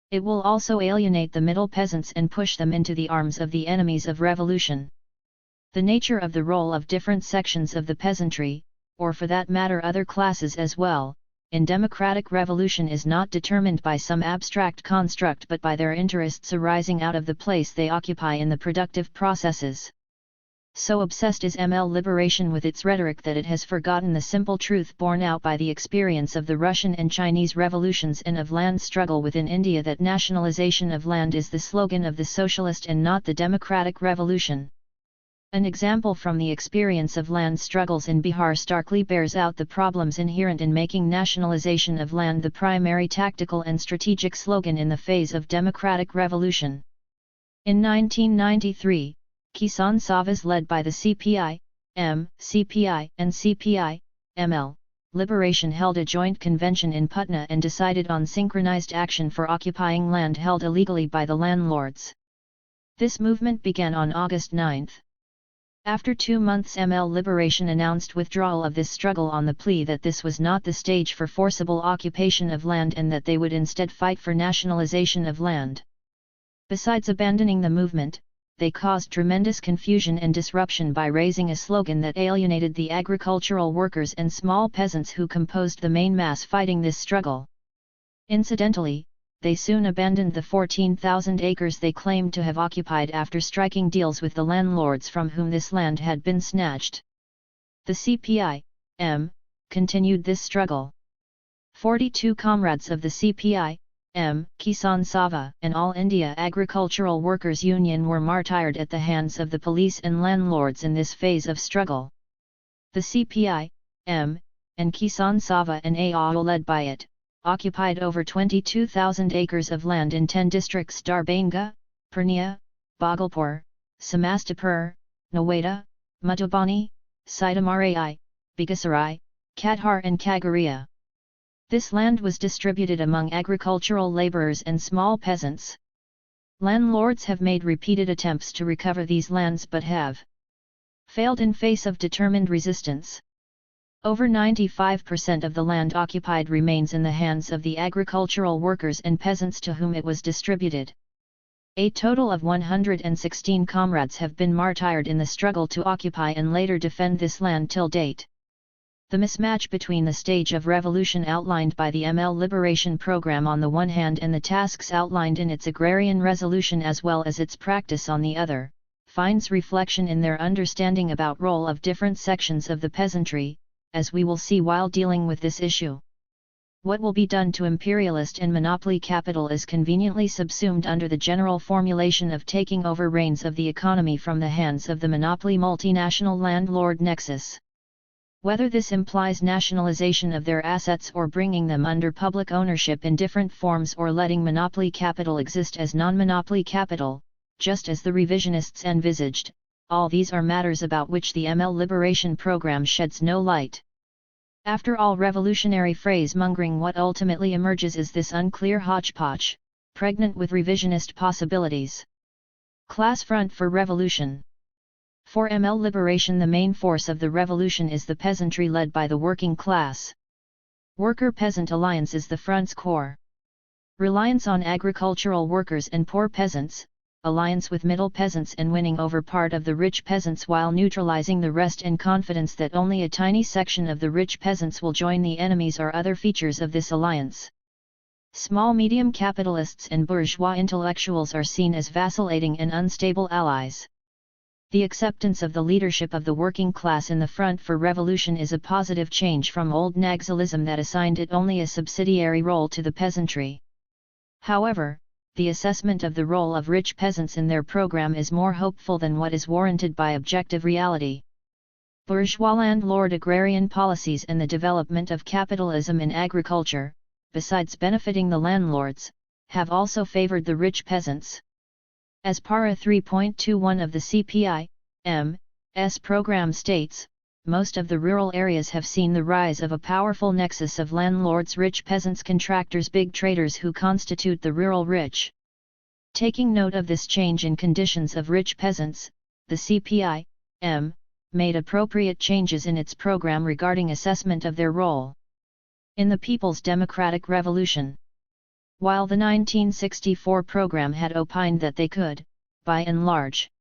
It will also alienate the middle peasants and push them into the arms of the enemies of revolution. The nature of the role of different sections of the peasantry, or for that matter other classes as well, in democratic revolution is not determined by some abstract construct but by their interests arising out of the place they occupy in the productive processes. So obsessed is ML liberation with its rhetoric that it has forgotten the simple truth borne out by the experience of the Russian and Chinese revolutions and of land struggle within India that nationalization of land is the slogan of the socialist and not the democratic revolution. An example from the experience of land struggles in Bihar starkly bears out the problems inherent in making nationalization of land the primary tactical and strategic slogan in the phase of democratic revolution. In 1993, Kisan Savas led by the CPI, M, CPI and CPI, ML, Liberation held a joint convention in Putna and decided on synchronized action for occupying land held illegally by the landlords. This movement began on August 9. After 2 months ML Liberation announced withdrawal of this struggle on the plea that this was not the stage for forcible occupation of land and that they would instead fight for nationalization of land. Besides abandoning the movement, they caused tremendous confusion and disruption by raising a slogan that alienated the agricultural workers and small peasants who composed the main mass fighting this struggle. Incidentally, they soon abandoned the 14,000 acres they claimed to have occupied after striking deals with the landlords from whom this land had been snatched. The CPI, M, continued this struggle. 42 comrades of the CPI, M, Kisan Sabha and All India Agricultural Workers Union were martyred at the hands of the police and landlords in this phase of struggle. The CPI, M, and Kisan Sabha and AO led by it, occupied over 22,000 acres of land in 10 districts: Darbhanga, Purnia, Bhagalpur, Samastipur, Noida, Madhubani, Sitamarhi, Begusarai, Kathar and Khagaria. This land was distributed among agricultural labourers and small peasants. Landlords have made repeated attempts to recover these lands but have failed in face of determined resistance. Over 95% of the land occupied remains in the hands of the agricultural workers and peasants to whom it was distributed. A total of 116 comrades have been martyred in the struggle to occupy and later defend this land till date. The mismatch between the stage of revolution outlined by the ML Liberation Program on the one hand and the tasks outlined in its agrarian resolution as well as its practice on the other, finds reflection in their understanding about role of different sections of the peasantry, as we will see while dealing with this issue. What will be done to imperialist and monopoly capital is conveniently subsumed under the general formulation of taking over reins of the economy from the hands of the monopoly multinational landlord nexus. Whether this implies nationalization of their assets or bringing them under public ownership in different forms or letting monopoly capital exist as non-monopoly capital, just as the revisionists envisaged, all these are matters about which the ML Liberation Program sheds no light. After all revolutionary phrase-mongering, what ultimately emerges is this unclear hodgepodge, pregnant with revisionist possibilities. Class front for revolution. For ML liberation, the main force of the revolution is the peasantry led by the working class. Worker-peasant alliance is the front's core. Reliance on agricultural workers and poor peasants, alliance with middle peasants and winning over part of the rich peasants while neutralizing the rest, and confidence that only a tiny section of the rich peasants will join the enemies are other features of this alliance. Small-medium capitalists and bourgeois intellectuals are seen as vacillating and unstable allies. The acceptance of the leadership of the working class in the front for revolution is a positive change from old Naxalism that assigned it only a subsidiary role to the peasantry. However, the assessment of the role of rich peasants in their program is more hopeful than what is warranted by objective reality. Bourgeois landlord agrarian policies and the development of capitalism in agriculture, besides benefiting the landlords, have also favored the rich peasants. As para 3.21 of the CPI-M's program states, most of the rural areas have seen the rise of a powerful nexus of landlords, rich peasants, contractors, big traders who constitute the rural rich. Taking note of this change in conditions of rich peasants, the CPI-M made appropriate changes in its program regarding assessment of their role in the People's Democratic Revolution. While the 1964 program had opined that they could, by and large,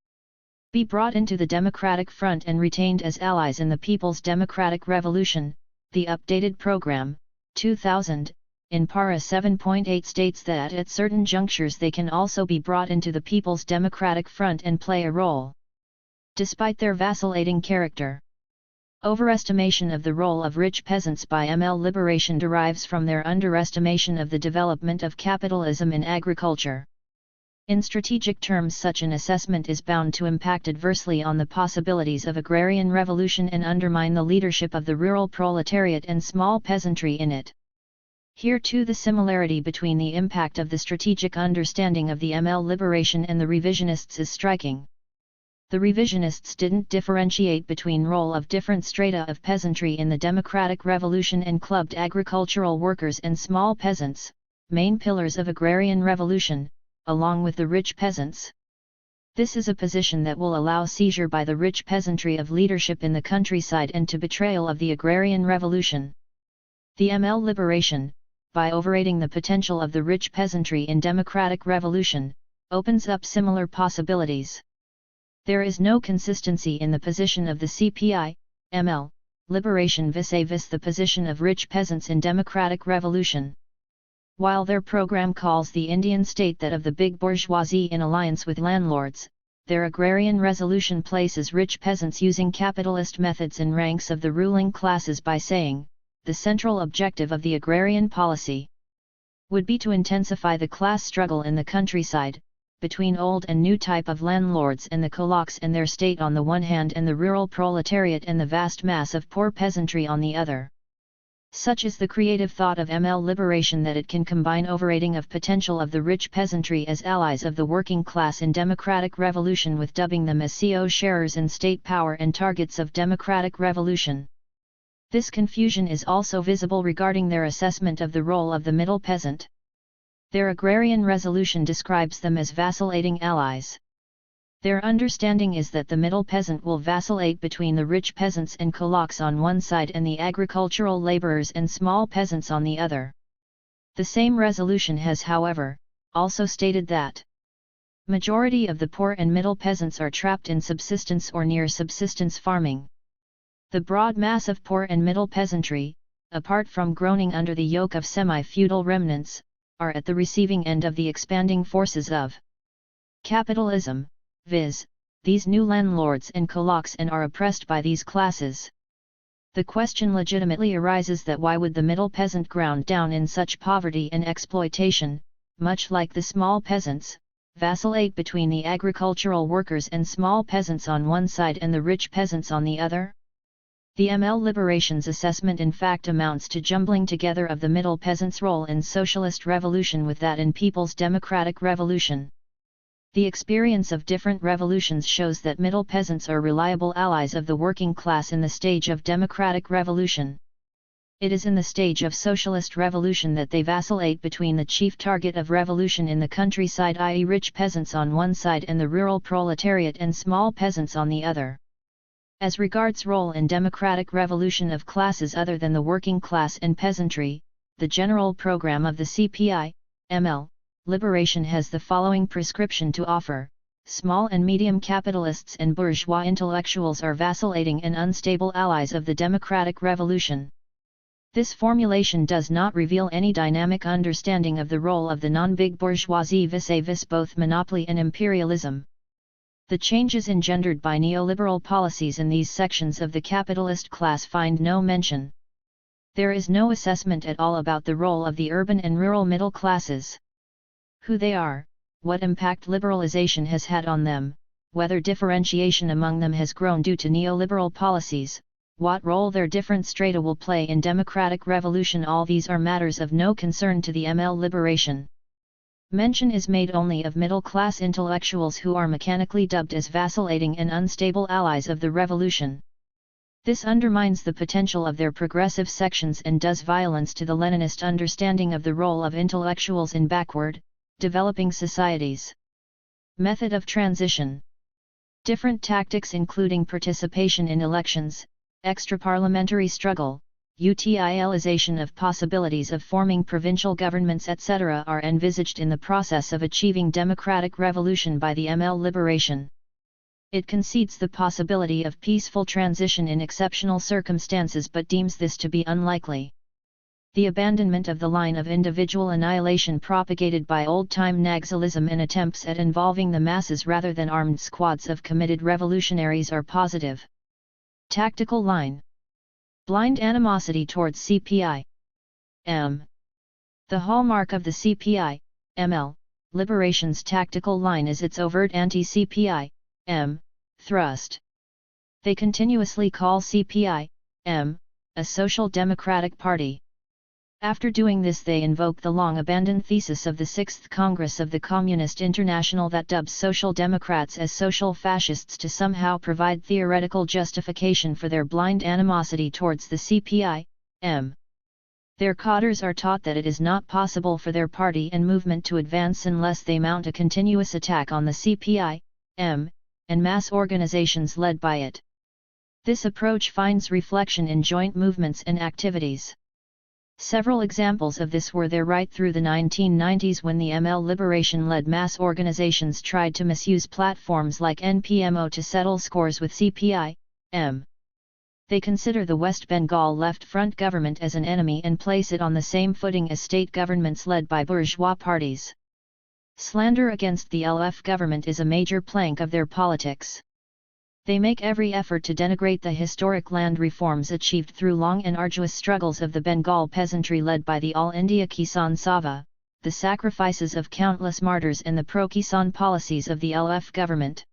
be brought into the Democratic Front and retained as allies in the People's Democratic Revolution, the updated program, 2000, in para 7.8 states that at certain junctures they can also be brought into the People's Democratic Front and play a role. Despite their vacillating character, overestimation of the role of rich peasants by ML liberation derives from their underestimation of the development of capitalism in agriculture. In strategic terms, such an assessment is bound to impact adversely on the possibilities of agrarian revolution and undermine the leadership of the rural proletariat and small peasantry in it. Here too the similarity between the impact of the strategic understanding of the ML liberation and the revisionists is striking. The revisionists didn't differentiate between role of different strata of peasantry in the democratic revolution and clubbed agricultural workers and small peasants, main pillars of agrarian revolution, along with the rich peasants. This is a position that will allow seizure by the rich peasantry of leadership in the countryside and to betrayal of the agrarian revolution. The ML liberation, by overrating the potential of the rich peasantry in democratic revolution, opens up similar possibilities. There is no consistency in the position of the CPI-ML liberation vis-a-vis the position of rich peasants in democratic revolution. While their program calls the Indian state that of the big bourgeoisie in alliance with landlords, their agrarian resolution places rich peasants using capitalist methods in ranks of the ruling classes by saying, the central objective of the agrarian policy would be to intensify the class struggle in the countryside, between old and new type of landlords and the kulaks and their state on the one hand and the rural proletariat and the vast mass of poor peasantry on the other. Such is the creative thought of ML liberation that it can combine overrating of potential of the rich peasantry as allies of the working class in democratic revolution with dubbing them as CO sharers in state power and targets of democratic revolution. This confusion is also visible regarding their assessment of the role of the middle peasant. Their agrarian resolution describes them as vacillating allies. Their understanding is that the middle peasant will vacillate between the rich peasants and kulaks on one side and the agricultural laborers and small peasants on the other. The same resolution has, however, also stated that majority of the poor and middle peasants are trapped in subsistence or near subsistence farming. The broad mass of poor and middle peasantry, apart from groaning under the yoke of semi-feudal remnants, are at the receiving end of the expanding forces of capitalism, viz., these new landlords and kulaks, and are oppressed by these classes. The question legitimately arises that why would the middle peasant ground down in such poverty and exploitation, much like the small peasants, vacillate between the agricultural workers and small peasants on one side and the rich peasants on the other? The ML liberation's assessment in fact amounts to jumbling together of the middle peasant's role in socialist revolution with that in people's democratic revolution. The experience of different revolutions shows that middle peasants are reliable allies of the working class in the stage of democratic revolution. It is in the stage of socialist revolution that they vacillate between the chief target of revolution in the countryside, i.e. rich peasants on one side and the rural proletariat and small peasants on the other. As regards role in democratic revolution of classes other than the working class and peasantry, the general program of the CPI-ML liberation has the following prescription to offer: small and medium capitalists and bourgeois intellectuals are vacillating and unstable allies of the democratic revolution. This formulation does not reveal any dynamic understanding of the role of the non-big bourgeoisie vis-à-vis both monopoly and imperialism. The changes engendered by neoliberal policies in these sections of the capitalist class find no mention. There is no assessment at all about the role of the urban and rural middle classes. Who they are, what impact liberalization has had on them, whether differentiation among them has grown due to neoliberal policies, what role their different strata will play in democratic revolution, all these are matters of no concern to the ML liberation. Mention is made only of middle-class intellectuals who are mechanically dubbed as vacillating and unstable allies of the revolution. This undermines the potential of their progressive sections and does violence to the Leninist understanding of the role of intellectuals in backward, developing societies. Method of transition. Different tactics including participation in elections, extra-parliamentary struggle, utilization of possibilities of forming provincial governments etc. are envisaged in the process of achieving democratic revolution by the ML liberation. It concedes the possibility of peaceful transition in exceptional circumstances but deems this to be unlikely. The abandonment of the line of individual annihilation propagated by old-time Naxalism and attempts at involving the masses rather than armed squads of committed revolutionaries are positive. Tactical line. Blind animosity towards CPI-M. The hallmark of the CPI-ML liberation's tactical line is its overt anti-CPI-M thrust. They continuously call CPI-M a social democratic party. After doing this they invoke the long-abandoned thesis of the 6th Congress of the Communist International that dubs social democrats as social fascists to somehow provide theoretical justification for their blind animosity towards the CPI-M. Their cadres are taught that it is not possible for their party and movement to advance unless they mount a continuous attack on the CPI-M and mass organizations led by it. This approach finds reflection in joint movements and activities. Several examples of this were there right through the 1990s when the ML liberation-led mass organizations tried to misuse platforms like NPMO to settle scores with CPI-M. They consider the West Bengal Left Front government as an enemy and place it on the same footing as state governments led by bourgeois parties. Slander against the LF government is a major plank of their politics. They make every effort to denigrate the historic land reforms achieved through long and arduous struggles of the Bengal peasantry led by the All India Kisan Sabha, the sacrifices of countless martyrs and the pro-Kisan policies of the LF government.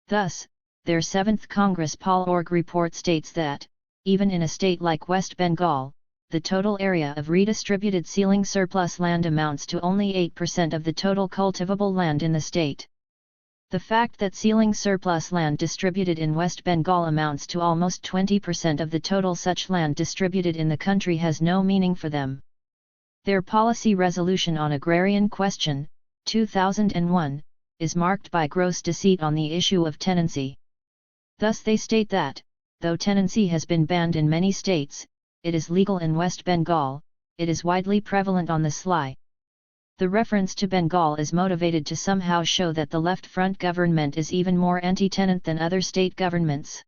Thus, their 7th Congress Pol.org report states that, even in a state like West Bengal, the total area of redistributed ceiling surplus land amounts to only 8% of the total cultivable land in the state. The fact that ceiling surplus land distributed in West Bengal amounts to almost 20% of the total such land distributed in the country has no meaning for them. Their policy resolution on agrarian question, 2001, is marked by gross deceit on the issue of tenancy. Thus they state that, though tenancy has been banned in many states, it is legal in West Bengal, it is widely prevalent on the sly. The reference to Bengal is motivated to somehow show that the left front government is even more anti-tenant than other state governments.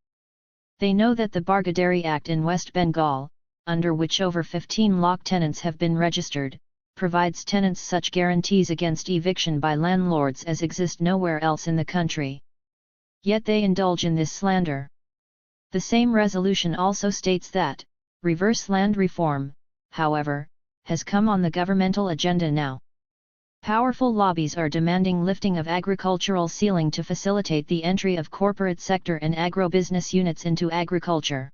They know that the Bargadari Act in West Bengal, under which over 15 lakh tenants have been registered, provides tenants such guarantees against eviction by landlords as exist nowhere else in the country. Yet they indulge in this slander. The same resolution also states that, reverse land reform, however, has come on the governmental agenda now. Powerful lobbies are demanding lifting of agricultural ceiling to facilitate the entry of corporate sector and agro-business units into agriculture.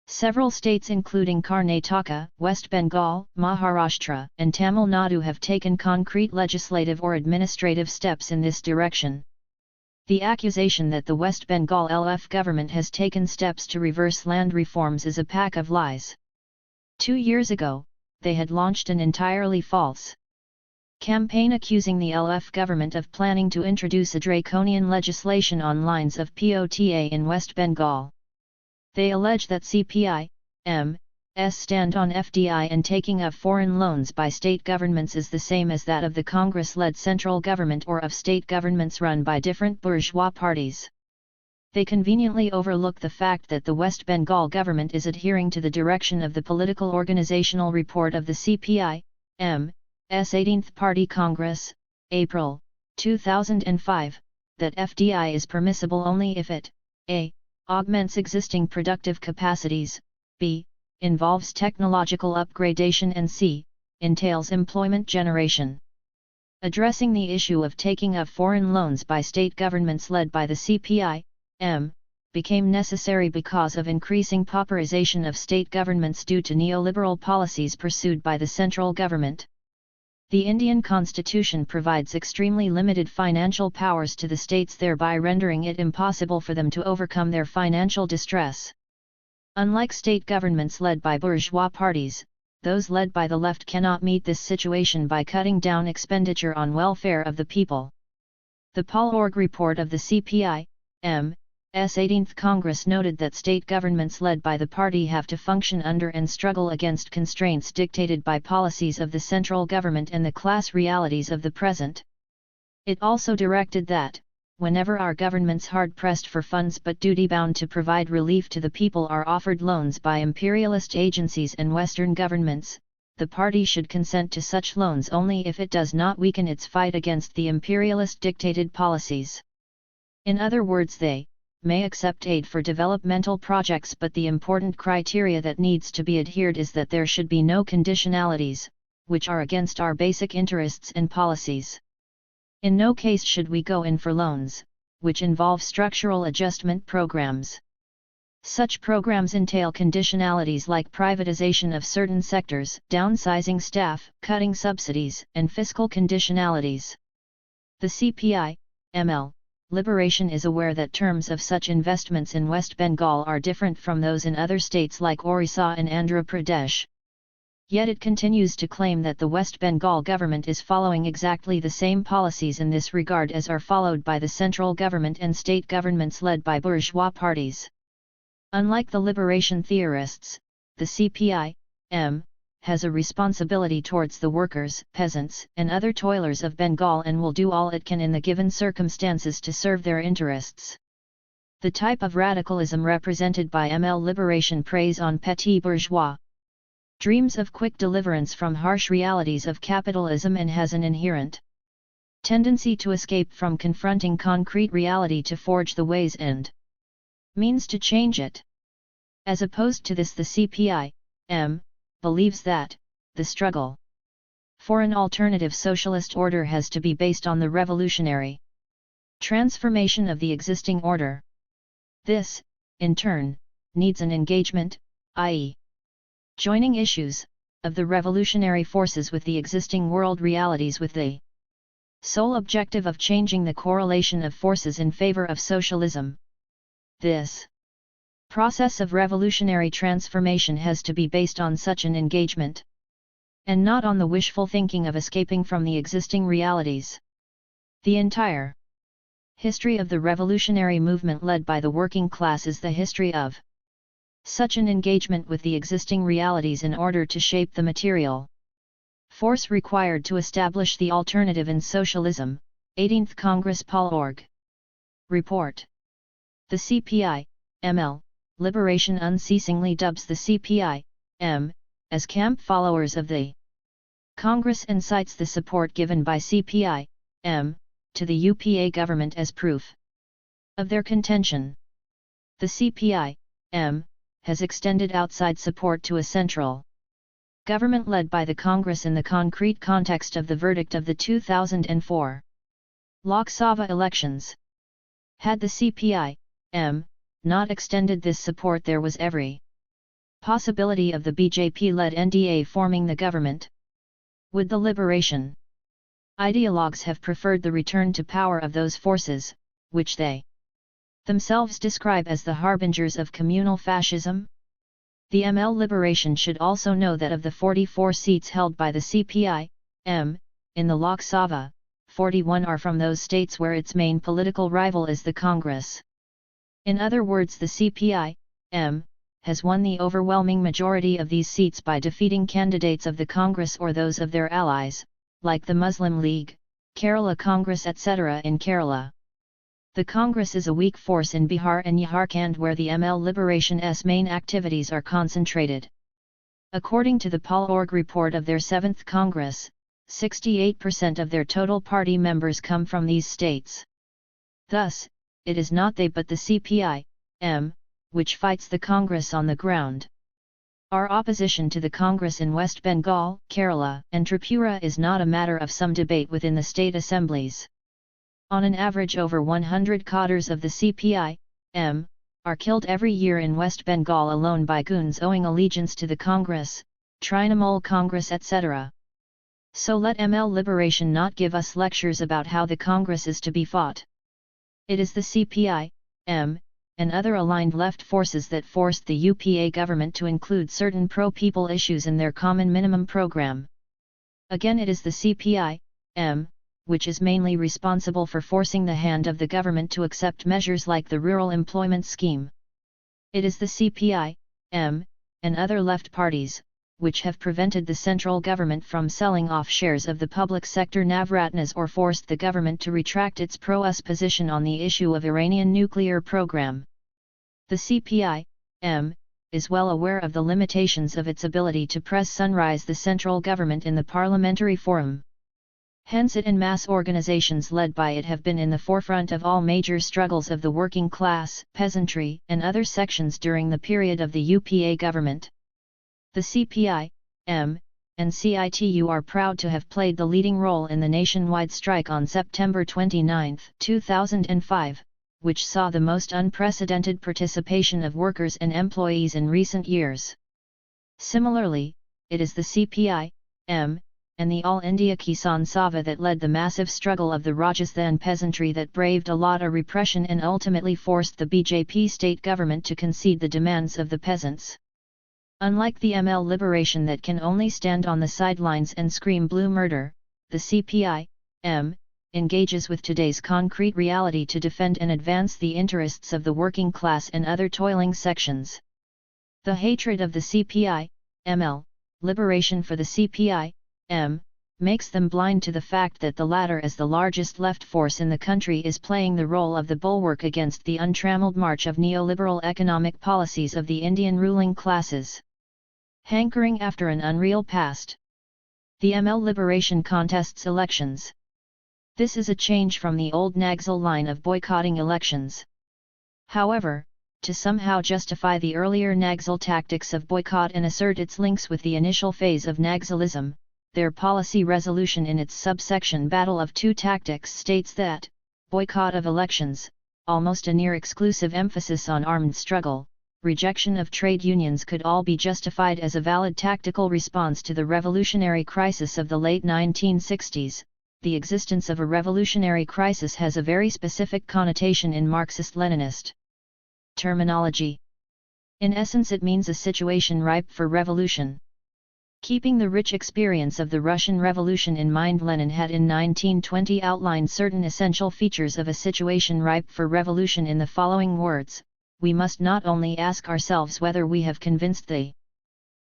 Several states including Karnataka, West Bengal, Maharashtra, and Tamil Nadu have taken concrete legislative or administrative steps in this direction. The accusation that the West Bengal LF government has taken steps to reverse land reforms is a pack of lies. 2 years ago, they had launched an entirely false campaign accusing the LF government of planning to introduce a draconian legislation on lines of POTA in West Bengal. They allege that CPI-M's stand on FDI and taking of foreign loans by state governments is the same as that of the Congress-led central government or of state governments run by different bourgeois parties. They conveniently overlook the fact that the West Bengal government is adhering to the direction of the political organizational report of the CPI-M's 18th Party Congress, April 2005, that FDI is permissible only if it a. augments existing productive capacities, b. involves technological upgradation and c. entails employment generation. Addressing the issue of taking of foreign loans by state governments led by the CPI-M became necessary because of increasing pauperization of state governments due to neoliberal policies pursued by the central government. The Indian constitution provides extremely limited financial powers to the states, thereby rendering it impossible for them to overcome their financial distress. Unlike state governments led by bourgeois parties, those led by the left cannot meet this situation by cutting down expenditure on welfare of the people. The Polorg report of the CPI-M's 18th Congress noted that state governments led by the party have to function under and struggle against constraints dictated by policies of the central government and the class realities of the present. It also directed that, whenever our governments hard-pressed for funds but duty-bound to provide relief to the people are offered loans by imperialist agencies and Western governments, the party should consent to such loans only if it does not weaken its fight against the imperialist dictated policies. In other words, they may accept aid for developmental projects, but the important criteria that needs to be adhered is that there should be no conditionalities, which are against our basic interests and policies. In no case should we go in for loans, which involve structural adjustment programs. Such programs entail conditionalities like privatization of certain sectors, downsizing staff, cutting subsidies, and fiscal conditionalities. The CPI-ML Liberation is aware that terms of such investments in West Bengal are different from those in other states like Orissa and Andhra Pradesh. Yet it continues to claim that the West Bengal government is following exactly the same policies in this regard as are followed by the central government and state governments led by bourgeois parties. Unlike the liberation theorists, the CPI-M has a responsibility towards the workers, peasants, and other toilers of Bengal and will do all it can in the given circumstances to serve their interests. The type of radicalism represented by ML liberation preys on petty bourgeois dreams of quick deliverance from harsh realities of capitalism and has an inherent tendency to escape from confronting concrete reality to forge the ways and means to change it. As opposed to this, the CPI-M believes that the struggle for an alternative socialist order has to be based on the revolutionary transformation of the existing order. This, in turn, needs an engagement, i.e., joining issues of the revolutionary forces with the existing world realities with the sole objective of changing the correlation of forces in favor of socialism. This process of revolutionary transformation has to be based on such an engagement, and not on the wishful thinking of escaping from the existing realities. The entire history of the revolutionary movement led by the working class is the history of such an engagement with the existing realities in order to shape the material force required to establish the alternative in socialism. 18th Congress Polorg Report. The CPI-ML Liberation unceasingly dubs the CPI-M as camp followers of the Congress and cites the support given by CPI-M to the UPA government as proof of their contention. The CPI-M has extended outside support to a central government led by the Congress in the concrete context of the verdict of the 2004 Lok Sabha elections. Had the CPI-M not extended this support, there was every possibility of the BJP-led NDA forming the government. Would the liberation ideologues have preferred the return to power of those forces, which they themselves describe as the harbingers of communal fascism? The ML Liberation should also know that of the 44 seats held by the CPI-M, in the Lok Sabha, 41 are from those states where its main political rival is the Congress. In other words, the CPI-M has won the overwhelming majority of these seats by defeating candidates of the Congress or those of their allies, like the Muslim League, Kerala Congress etc. in Kerala. The Congress is a weak force in Bihar and Jharkhand where the ML Liberation's main activities are concentrated. According to the Polorg report of their 7th Congress, 68% of their total party members come from these states. Thus, it is not they but the CPI-M, which fights the Congress on the ground. Our opposition to the Congress in West Bengal, Kerala, and Tripura is not a matter of some debate within the state assemblies. On an average, over 100 cadres of the CPI-M are killed every year in West Bengal alone by goons owing allegiance to the Congress, Trinamool Congress etc. So let ML Liberation not give us lectures about how the Congress is to be fought. It is the CPI-M and other aligned left forces that forced the UPA government to include certain pro-people issues in their common minimum program. Again, it is the CPI-M, which is mainly responsible for forcing the hand of the government to accept measures like the Rural Employment Scheme. It is the CPI-M and other left parties, which have prevented the central government from selling off shares of the public sector Navratnas or forced the government to retract its pro-US position on the issue of Iranian nuclear program. The CPI-M is well aware of the limitations of its ability to press sunrise the central government in the parliamentary forum. Hence it and mass organizations led by it have been in the forefront of all major struggles of the working class, peasantry, and other sections during the period of the UPA government. The CPI-M and CITU are proud to have played the leading role in the nationwide strike on September 29, 2005, which saw the most unprecedented participation of workers and employees in recent years. Similarly, it is the CPI-M and the All India Kisan Sabha that led the massive struggle of the Rajasthan peasantry that braved a lot of repression and ultimately forced the BJP state government to concede the demands of the peasants. Unlike the ML Liberation that can only stand on the sidelines and scream blue murder, the CPI-M engages with today's concrete reality to defend and advance the interests of the working class and other toiling sections. The hatred of the CPI-ML Liberation for the CPI-M makes them blind to the fact that the latter, as the largest left force in the country, is playing the role of the bulwark against the untrammeled march of neoliberal economic policies of the Indian ruling classes. Hankering after an unreal past. The ML Liberation contests elections. This is a change from the old Naxal line of boycotting elections. However, to somehow justify the earlier Naxal tactics of boycott and assert its links with the initial phase of Naxalism, their policy resolution in its subsection Battle of Two Tactics states that, boycott of elections, almost a near exclusive emphasis on armed struggle, rejection of trade unions could all be justified as a valid tactical response to the revolutionary crisis of the late 1960s. The existence of a revolutionary crisis has a very specific connotation in Marxist-Leninist terminology. In essence, it means a situation ripe for revolution. Keeping the rich experience of the Russian Revolution in mind, Lenin had in 1920 outlined certain essential features of a situation ripe for revolution in the following words: we must not only ask ourselves whether we have convinced the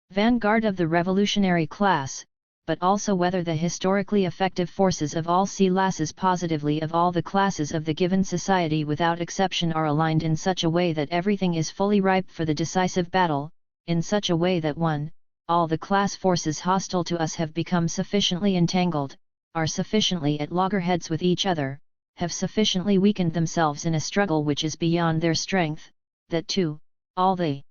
vanguard of the revolutionary class, but also whether the historically effective forces of all classes, positively of all the classes of the given society without exception, are aligned in such a way that everything is fully ripe for the decisive battle, in such a way that 1. All the class forces hostile to us have become sufficiently entangled, are sufficiently at loggerheads with each other, have sufficiently weakened themselves in a struggle which is beyond their strength, that 2. All the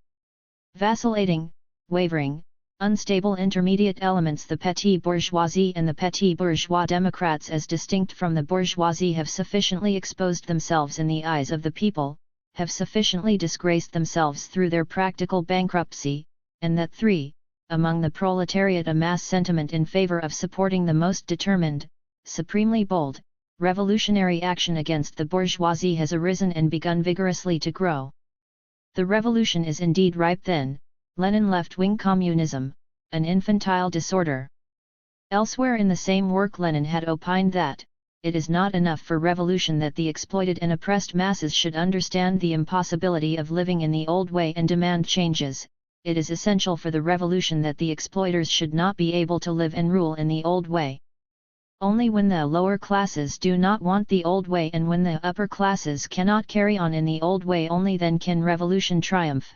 vacillating, wavering, unstable intermediate elements, the petty bourgeoisie and the petty bourgeois democrats as distinct from the bourgeoisie, have sufficiently exposed themselves in the eyes of the people, have sufficiently disgraced themselves through their practical bankruptcy, and that 3. Among the proletariat a mass sentiment in favor of supporting the most determined, supremely bold, revolutionary action against the bourgeoisie has arisen and begun vigorously to grow. The revolution is indeed ripe then, Lenin left-wing communism, an infantile disorder. Elsewhere in the same work Lenin had opined that, it is not enough for revolution that the exploited and oppressed masses should understand the impossibility of living in the old way and demand changes, it is essential for the revolution that the exploiters should not be able to live and rule in the old way. Only when the lower classes do not want the old way and when the upper classes cannot carry on in the old way, only then can revolution triumph.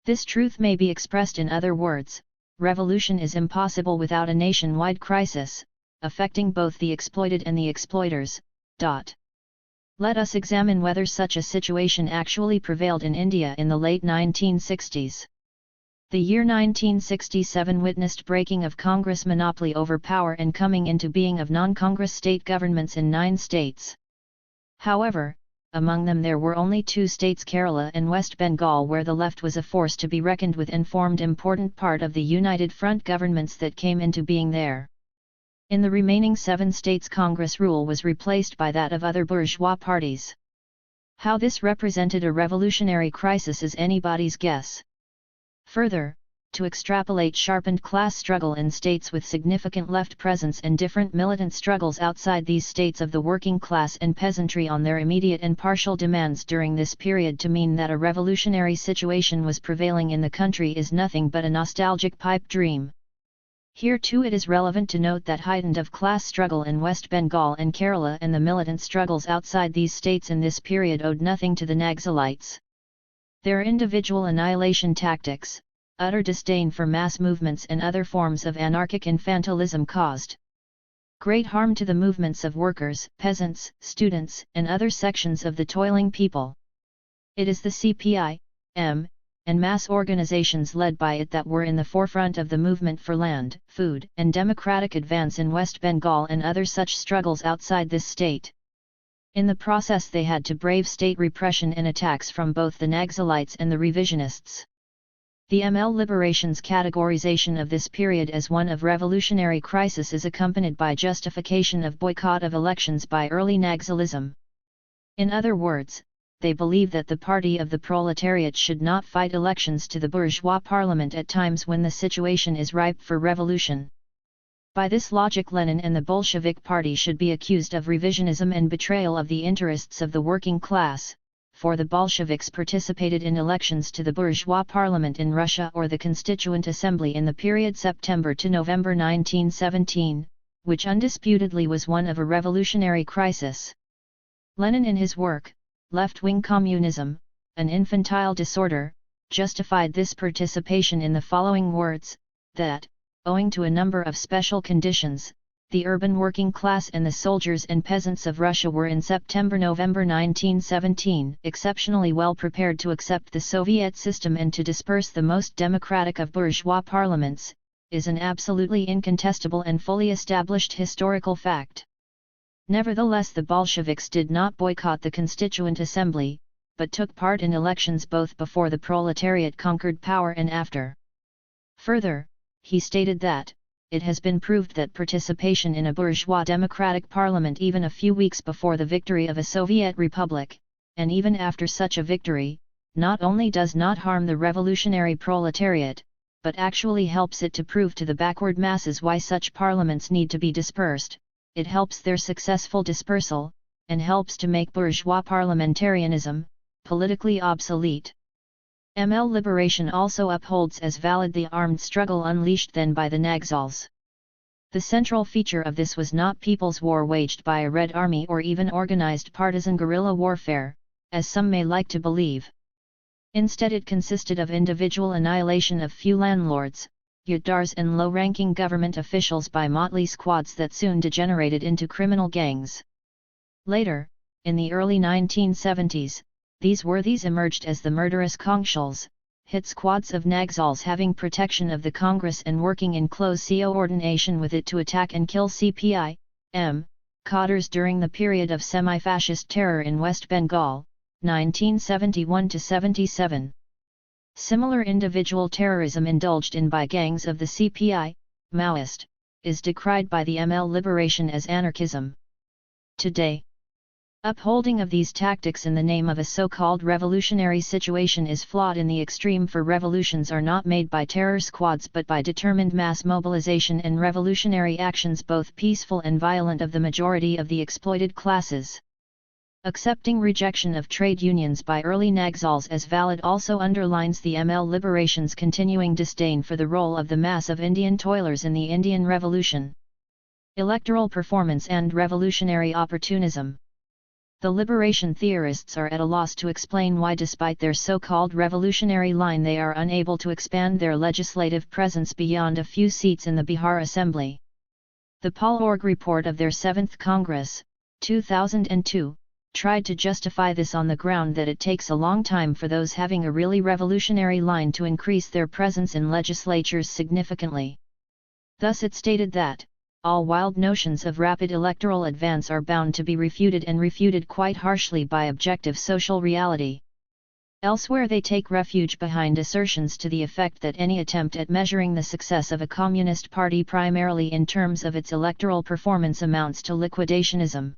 This truth may be expressed in other words: revolution is impossible without a nationwide crisis, affecting both the exploited and the exploiters. Let us examine whether such a situation actually prevailed in India in the late 1960s. The year 1967 witnessed breaking of Congress monopoly over power and coming into being of non-Congress state governments in 9 states. However, among them there were only 2 states, Kerala and West Bengal, where the left was a force to be reckoned with and formed important part of the United Front governments that came into being there. In the remaining 7 states, Congress rule was replaced by that of other bourgeois parties. How this represented a revolutionary crisis is anybody's guess. Further, to extrapolate sharpened class struggle in states with significant left presence and different militant struggles outside these states of the working class and peasantry on their immediate and partial demands during this period to mean that a revolutionary situation was prevailing in the country is nothing but a nostalgic pipe dream. Here too it is relevant to note that heightened of class struggle in West Bengal and Kerala and the militant struggles outside these states in this period owed nothing to the Naxalites. Their individual annihilation tactics, utter disdain for mass movements and other forms of anarchic infantilism caused great harm to the movements of workers, peasants, students, and other sections of the toiling people. It is the CPI-M and mass organizations led by it that were in the forefront of the movement for land, food, and democratic advance in West Bengal and other such struggles outside this state. In the process they had to brave state repression and attacks from both the Naxalites and the revisionists. The ML Liberation's categorization of this period as one of revolutionary crisis is accompanied by justification of boycott of elections by early Naxalism. In other words, they believe that the party of the proletariat should not fight elections to the bourgeois parliament at times when the situation is ripe for revolution. By this logic, Lenin and the Bolshevik party should be accused of revisionism and betrayal of the interests of the working class, for the Bolsheviks participated in elections to the bourgeois parliament in Russia or the Constituent Assembly in the period September to November 1917, which undisputedly was one of a revolutionary crisis. Lenin in his work, Left-Wing Communism, an Infantile Disorder, justified this participation in the following words, that, owing to a number of special conditions, the urban working class and the soldiers and peasants of Russia were in September-November 1917 exceptionally well prepared to accept the Soviet system and to disperse the most democratic of bourgeois parliaments, is an absolutely incontestable and fully established historical fact. Nevertheless, the Bolsheviks did not boycott the Constituent Assembly, but took part in elections both before the proletariat conquered power and after. Further, he stated that, it has been proved that participation in a bourgeois democratic parliament even a few weeks before the victory of a Soviet republic, and even after such a victory, not only does not harm the revolutionary proletariat, but actually helps it to prove to the backward masses why such parliaments need to be dispersed. It helps their successful dispersal, and helps to make bourgeois parliamentarianism politically obsolete. ML Liberation also upholds as valid the armed struggle unleashed then by the Naxals. The central feature of this was not people's war waged by a Red Army or even organized partisan guerrilla warfare, as some may like to believe. Instead, it consisted of individual annihilation of few landlords, yudars and low-ranking government officials by motley squads that soon degenerated into criminal gangs. Later, in the early 1970s, these worthies emerged as the murderous Kongshals, hit squads of Naxals having protection of the Congress and working in close coordination with it to attack and kill CPI-M cadres during the period of semi-fascist terror in West Bengal, 1971–77. Similar individual terrorism indulged in by gangs of the CPI, Maoist, is decried by the ML Liberation as anarchism. Today, Upholding of these tactics in the name of a so-called revolutionary situation is flawed in the extreme, for revolutions are not made by terror squads but by determined mass mobilization and revolutionary actions, both peaceful and violent, of the majority of the exploited classes. Accepting rejection of trade unions by early Nagzals as valid also underlines the ML Liberation's continuing disdain for the role of the mass of Indian toilers in the Indian Revolution. Electoral performance and revolutionary opportunism. The liberation theorists are at a loss to explain why, despite their so-called revolutionary line, they are unable to expand their legislative presence beyond a few seats in the Bihar Assembly. The Polorg report of their 7th Congress, 2002, tried to justify this on the ground that it takes a long time for those having a really revolutionary line to increase their presence in legislatures significantly. Thus it stated that all wild notions of rapid electoral advance are bound to be refuted, and refuted quite harshly, by objective social reality. Elsewhere they take refuge behind assertions to the effect that any attempt at measuring the success of a communist party primarily in terms of its electoral performance amounts to liquidationism.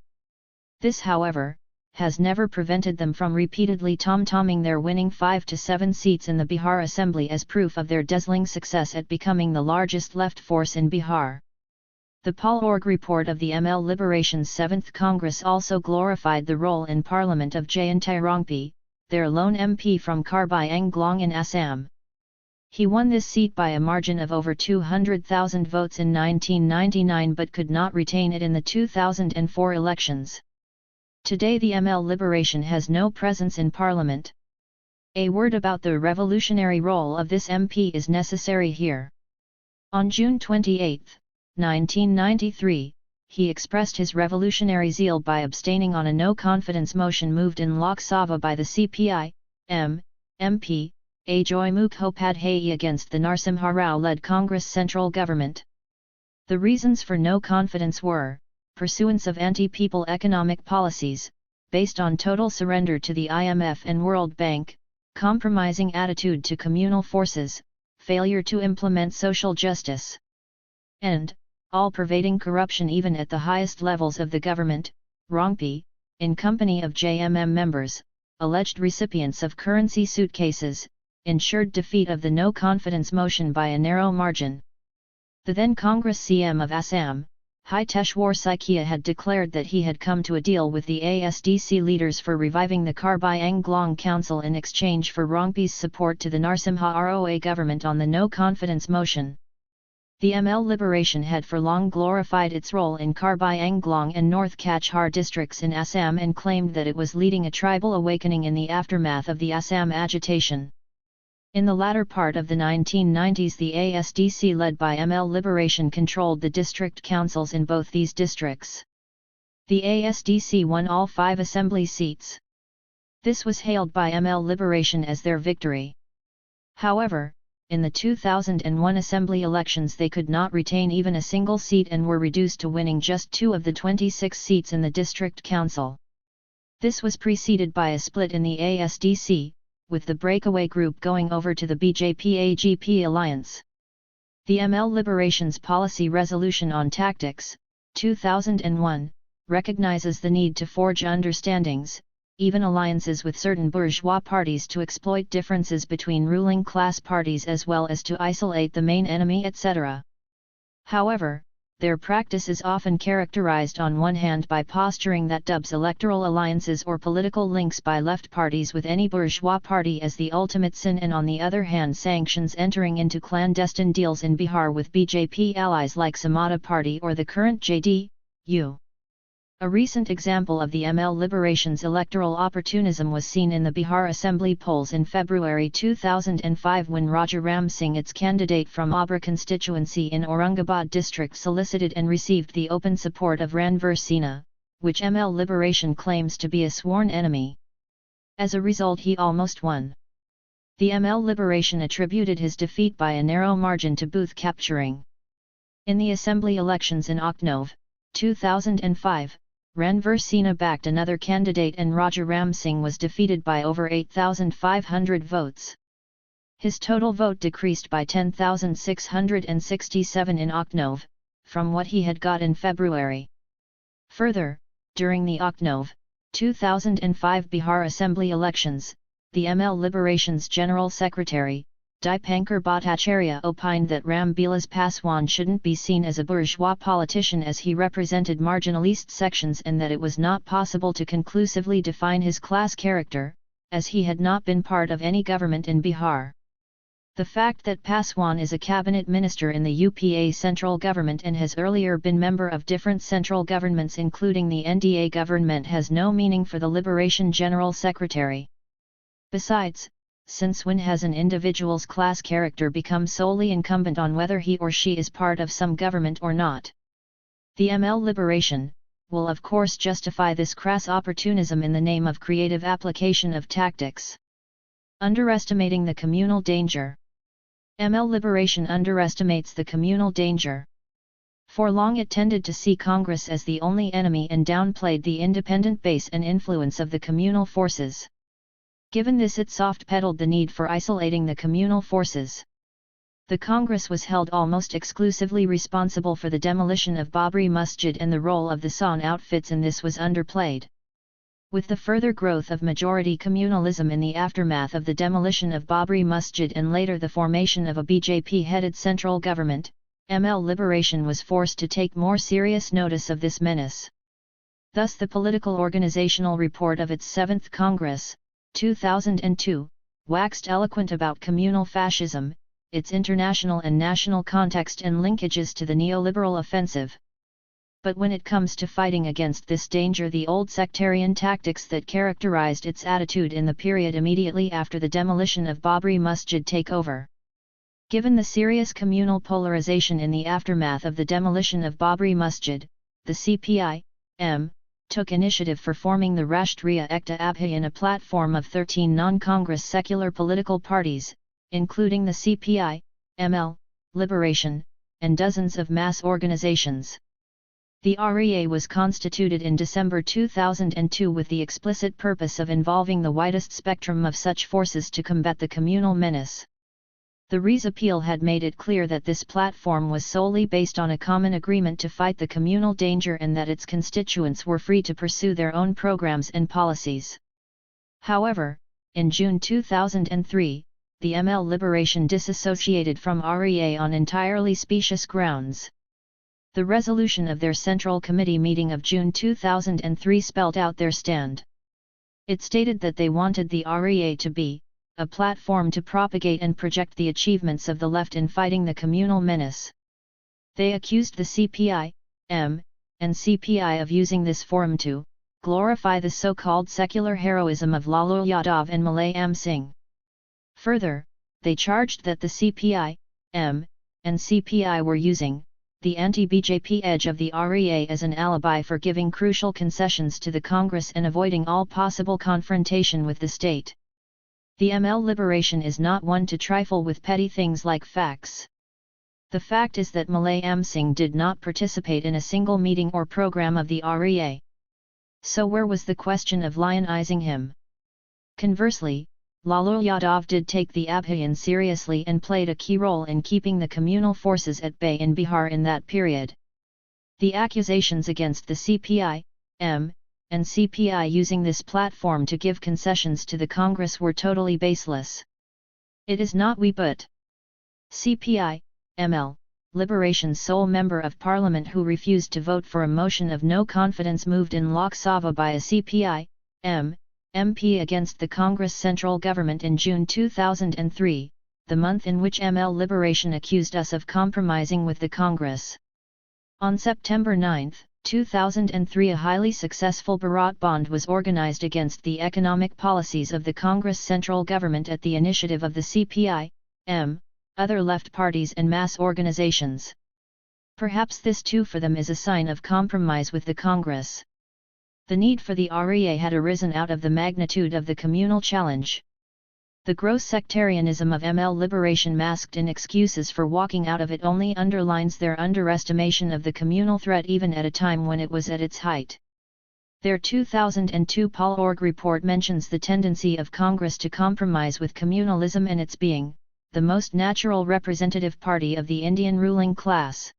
This, however, has never prevented them from repeatedly tom-tomming their winning 5 to 7 seats in the Bihar Assembly as proof of their dazzling success at becoming the largest left force in Bihar. The Polorg report of the ML Liberation's 7th Congress also glorified the role in Parliament of Jayantai Rongpi, their lone MP from Karbi Anglong in Assam. He won this seat by a margin of over 200,000 votes in 1999 but could not retain it in the 2004 elections. Today the ML Liberation has no presence in Parliament. A word about the revolutionary role of this MP is necessary here. On June 28, 1993, he expressed his revolutionary zeal by abstaining on a no-confidence motion moved in Lok Sabha by the CPI-M MP, Ajoy Mukhopadhyay, against the Narasimha Rao-led Congress central government. The reasons for no confidence were pursuance of anti-people economic policies, based on total surrender to the IMF and World Bank, compromising attitude to communal forces, failure to implement social justice, and all-pervading corruption even at the highest levels of the government. Rongpi, in company of JMM members, alleged recipients of currency suitcases, ensured defeat of the no-confidence motion by a narrow margin. The then Congress CM of Assam, Hiteshwar Saikia, had declared that he had come to a deal with the ASDC leaders for reviving the Karbi Anglong Council in exchange for Rongpi's support to the Narasimha Roa government on the no-confidence motion. The ML Liberation had for long glorified its role in Karbi Anglong and North Kachhar districts in Assam and claimed that it was leading a tribal awakening in the aftermath of the Assam agitation. In the latter part of the 1990s, the ASDC led by ML Liberation controlled the district councils in both these districts. The ASDC won all 5 assembly seats. This was hailed by ML Liberation as their victory. However, in the 2001 assembly elections they could not retain even a single seat and were reduced to winning just 2 of the 26 seats in the district council. This was preceded by a split in the ASDC, with the breakaway group going over to the BJP-AGP alliance. The ML Liberation's Policy Resolution on Tactics, 2001, recognizes the need to forge understandings, even alliances with certain bourgeois parties to exploit differences between ruling class parties as well as to isolate the main enemy, etc. However, their practice is often characterized on one hand by posturing that dubs electoral alliances or political links by left parties with any bourgeois party as the ultimate sin, and on the other hand sanctions entering into clandestine deals in Bihar with BJP allies like Samata Party or the current JD-U. A recent example of the ML Liberation's electoral opportunism was seen in the Bihar Assembly polls in February 2005 when Raja Ram Singh, its candidate from Abra constituency in Aurangabad district, solicited and received the open support of Ranveer Sena, which ML Liberation claims to be a sworn enemy. As a result, he almost won. The ML Liberation attributed his defeat by a narrow margin to booth capturing. In the assembly elections in October 2005, Ranveer Sena backed another candidate and Raja Ram Singh was defeated by over 8,500 votes. His total vote decreased by 10,667 in October, from what he had got in February. Further, during the October 2005 Bihar Assembly elections, the ML Liberation's General Secretary, Dipankar Bhattacharya opined that Ram Vilas Paswan shouldn't be seen as a bourgeois politician as he represented marginalist sections and that it was not possible to conclusively define his class character, as he had not been part of any government in Bihar. The fact that Paswan is a cabinet minister in the UPA central government and has earlier been member of different central governments including the NDA government has no meaning for the Liberation General Secretary. Besides, since when has an individual's class character become solely incumbent on whether he or she is part of some government or not? The ML Liberation will of course justify this crass opportunism in the name of creative application of tactics. Underestimating the communal danger. ML Liberation underestimates the communal danger. For long it tended to see Congress as the only enemy and downplayed the independent base and influence of the communal forces. Given this, it soft-pedaled the need for isolating the communal forces. The Congress was held almost exclusively responsible for the demolition of Babri Masjid and the role of the San outfits in this was underplayed. With the further growth of majority communalism in the aftermath of the demolition of Babri Masjid and later the formation of a BJP-headed central government, ML Liberation was forced to take more serious notice of this menace. Thus the political organizational report of its 7th Congress, 2002, waxed eloquent about communal fascism, its international and national context and linkages to the neoliberal offensive. But when it comes to fighting against this danger, the old sectarian tactics that characterized its attitude in the period immediately after the demolition of Babri Masjid take over. Given the serious communal polarization in the aftermath of the demolition of Babri Masjid, the CPI-M took initiative for forming the Rashtriya Ekta Abhiyan, a platform of 13 non-Congress secular political parties, including the CPI, ML, Liberation, and dozens of mass organizations. The REA was constituted in December 2002 with the explicit purpose of involving the widest spectrum of such forces to combat the communal menace. The REA's appeal had made it clear that this platform was solely based on a common agreement to fight the communal danger and that its constituents were free to pursue their own programs and policies. However, in June 2003, the ML Liberation disassociated from REA on entirely specious grounds. The resolution of their Central Committee meeting of June 2003 spelled out their stand. It stated that they wanted the REA to be a platform to propagate and project the achievements of the left in fighting the communal menace. They accused the CPI-M and CPI of using this forum to glorify the so-called secular heroism of Lalu Yadav and Mulayam Singh. Further, they charged that the CPI-M and CPI were using the anti-BJP edge of the REA as an alibi for giving crucial concessions to the Congress and avoiding all possible confrontation with the state. The ML Liberation is not one to trifle with petty things like facts. The fact is that Mulayam Singh did not participate in a single meeting or program of the REA. So where was the question of lionizing him? Conversely, Lalu Yadav did take the Abhiyan seriously and played a key role in keeping the communal forces at bay in Bihar in that period. The accusations against the CPI-M and CPI using this platform to give concessions to the Congress were totally baseless. It is not we but CPI-ML, Liberation's sole member of parliament who refused to vote for a motion of no confidence moved in Lok Sabha by a CPI-M MP against the Congress central government in June 2003, the month in which ML Liberation accused us of compromising with the Congress. On September 9, 2003, a highly successful Bharat Band was organized against the economic policies of the Congress central government at the initiative of the CPI-M, other left parties and mass organizations. Perhaps this too for them is a sign of compromise with the Congress. The need for the REA had arisen out of the magnitude of the communal challenge. The gross sectarianism of ML Liberation masked in excuses for walking out of it only underlines their underestimation of the communal threat even at a time when it was at its height. Their 2002 Polorg report mentions the tendency of Congress to compromise with communalism and its being the most natural representative party of the Indian ruling class.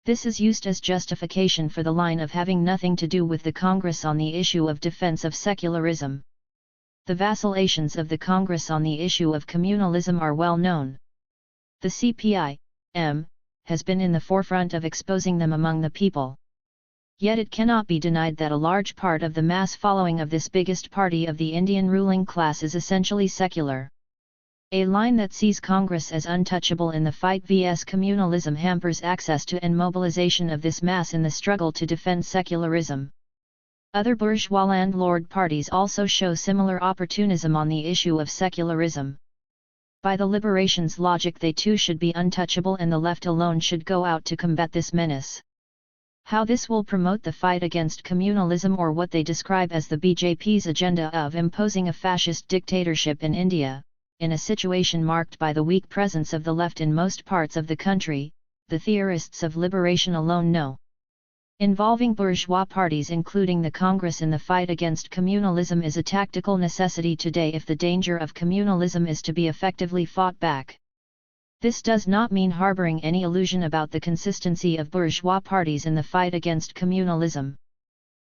This is used as justification for the line of having nothing to do with the Congress on the issue of defense of secularism. The vacillations of the Congress on the issue of communalism are well known. The CPI-M has been in the forefront of exposing them among the people. Yet it cannot be denied that a large part of the mass following of this biggest party of the Indian ruling class is essentially secular. A line that sees Congress as untouchable in the fight vs. communalism hampers access to and mobilization of this mass in the struggle to defend secularism. Other bourgeois landlord parties also show similar opportunism on the issue of secularism. By the liberation's logic, they too should be untouchable and the left alone should go out to combat this menace. How this will promote the fight against communalism, or what they describe as the BJP's agenda of imposing a fascist dictatorship in India, in a situation marked by the weak presence of the left in most parts of the country, the theorists of liberation alone know. Involving bourgeois parties including the Congress in the fight against communalism is a tactical necessity today if the danger of communalism is to be effectively fought back. This does not mean harboring any illusion about the consistency of bourgeois parties in the fight against communalism.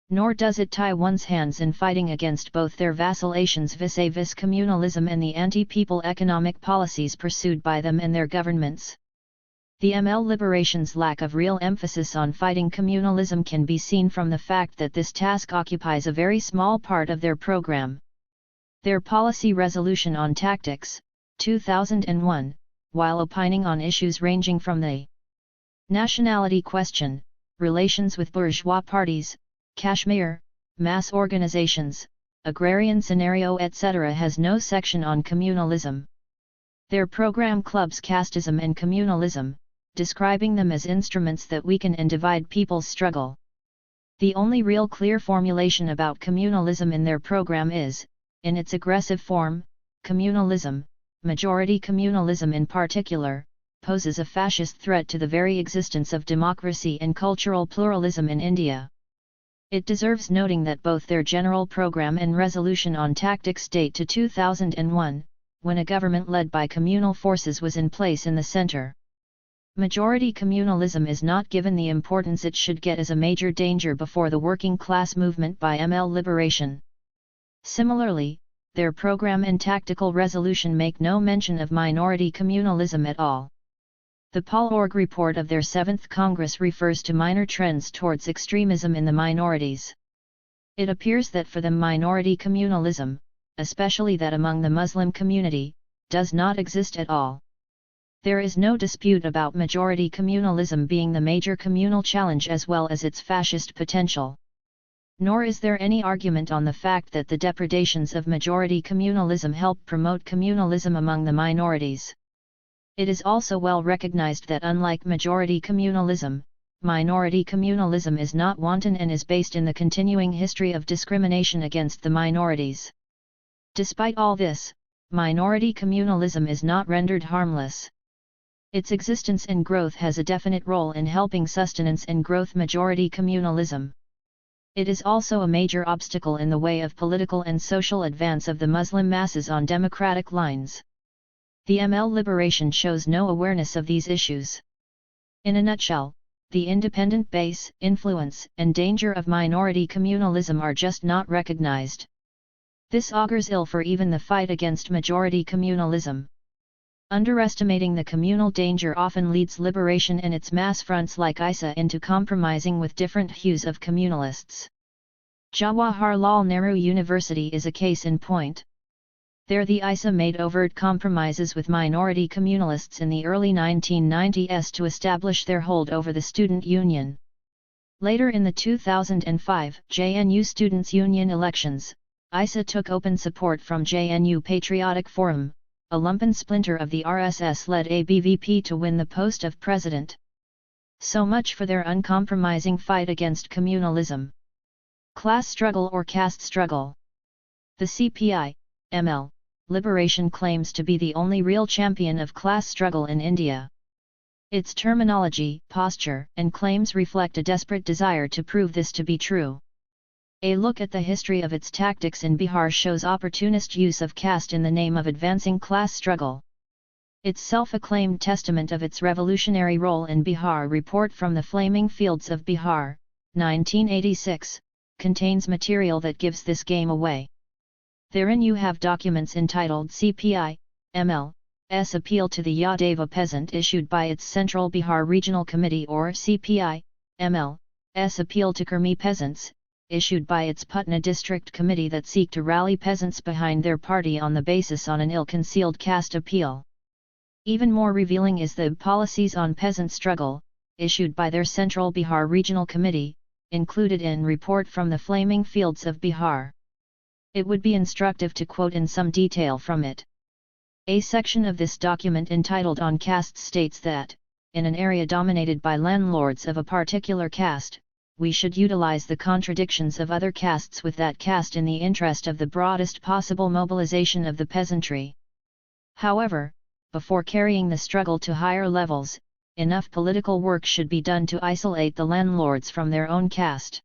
Nor does it tie one's hands in fighting against both their vacillations vis-a-vis communalism and the anti-people economic policies pursued by them and their governments. The ML Liberation's lack of real emphasis on fighting communalism can be seen from the fact that this task occupies a very small part of their program. Their policy resolution on tactics, 2001, while opining on issues ranging from the nationality question, relations with bourgeois parties, Kashmir, mass organizations, agrarian scenario etc. has no section on communalism. Their program clubs casteism and communalism, describing them as instruments that weaken and divide people's struggle. The only real clear formulation about communalism in their program is, in its aggressive form, communalism. Majority communalism in particular, poses a fascist threat to the very existence of democracy and cultural pluralism in India. It deserves noting that both their general program and resolution on tactics date to 2001, when a government led by communal forces was in place in the center. Majority communalism is not given the importance it should get as a major danger before the working class movement by ML Liberation. Similarly, their program and tactical resolution make no mention of minority communalism at all. The Polorg report of their 7th Congress refers to minor trends towards extremism in the minorities. It appears that for them minority communalism, especially that among the Muslim community, does not exist at all. There is no dispute about majority communalism being the major communal challenge as well as its fascist potential. Nor is there any argument on the fact that the depredations of majority communalism help promote communalism among the minorities. It is also well recognized that unlike majority communalism, minority communalism is not wanton and is based in the continuing history of discrimination against the minorities. Despite all this, minority communalism is not rendered harmless. Its existence and growth has a definite role in helping sustenance and growth majority communalism. It is also a major obstacle in the way of political and social advance of the Muslim masses on democratic lines. The ML Liberation shows no awareness of these issues. In a nutshell, the independent base, influence, and danger of minority communalism are just not recognized. This augurs ill for even the fight against majority communalism. Underestimating the communal danger often leads liberation and its mass fronts like ISA into compromising with different hues of communalists. Jawaharlal Nehru University is a case in point. There the ISA made overt compromises with minority communalists in the early 1990s to establish their hold over the student union. Later in the 2005 JNU Students' Union elections, ISA took open support from JNU Patriotic Forum, a lumpen splinter of the RSS-led ABVP, to win the post of president. So much for their uncompromising fight against communalism. Class struggle or caste struggle. The CPI-ML Liberation claims to be the only real champion of class struggle in India. Its terminology, posture, and claims reflect a desperate desire to prove this to be true. A look at the history of its tactics in Bihar shows opportunist use of caste in the name of advancing class struggle. Its self-acclaimed testament of its revolutionary role in Bihar report from the Flaming Fields of Bihar, 1986, contains material that gives this game away. Therein you have documents entitled CPI, ML's Appeal to the Yadava Peasant issued by its Central Bihar Regional Committee or CPI, ML's Appeal to Kurmi Peasants, issued by its Putna District Committee that seek to rally peasants behind their party on the basis on an ill-concealed caste appeal. Even more revealing is the Policies on Peasant Struggle, issued by their Central Bihar Regional Committee, included in Report from the Flaming Fields of Bihar. It would be instructive to quote in some detail from it. A section of this document entitled On Castes states that, in an area dominated by landlords of a particular caste, we should utilize the contradictions of other castes with that caste in the interest of the broadest possible mobilization of the peasantry. However, before carrying the struggle to higher levels, enough political work should be done to isolate the landlords from their own caste.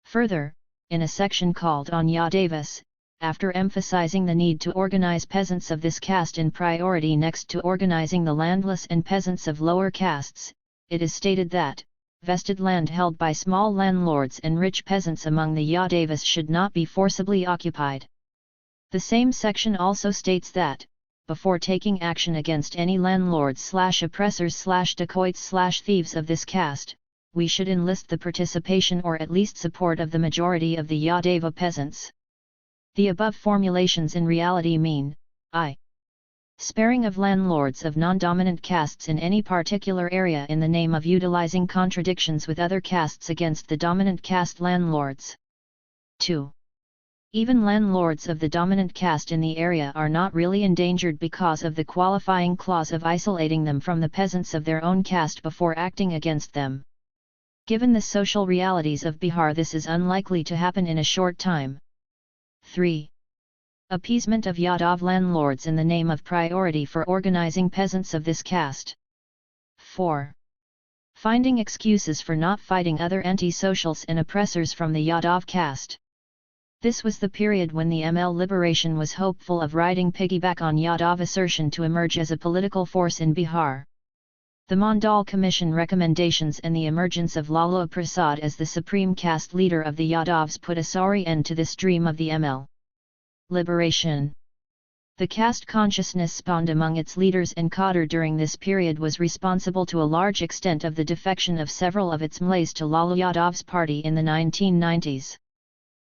Further, in a section called On Yadavas, after emphasizing the need to organize peasants of this caste in priority next to organizing the landless and peasants of lower castes, it is stated that, vested land held by small landlords and rich peasants among the Yadavas should not be forcibly occupied. The same section also states that, before taking action against any landlords/oppressors/dacoits/thieves of this caste, we should enlist the participation or at least support of the majority of the Yadava peasants. The above formulations in reality mean, I. Sparing of landlords of non-dominant castes in any particular area in the name of utilizing contradictions with other castes against the dominant caste landlords. 2. Even landlords of the dominant caste in the area are not really endangered because of the qualifying clause of isolating them from the peasants of their own caste before acting against them. Given the social realities of Bihar, this is unlikely to happen in a short time. 3. Appeasement of Yadav landlords in the name of priority for organizing peasants of this caste. 4. Finding excuses for not fighting other anti-socials and oppressors from the Yadav caste. This was the period when the ML liberation was hopeful of riding piggyback on Yadav assertion to emerge as a political force in Bihar. The Mandal Commission recommendations and the emergence of Lalu Prasad as the supreme caste leader of the Yadavs put a sorry end to this dream of the ML liberation. The caste consciousness spawned among its leaders and cadre during this period was responsible to a large extent of the defection of several of its Malays to Lalu Yadav's party in the 1990s.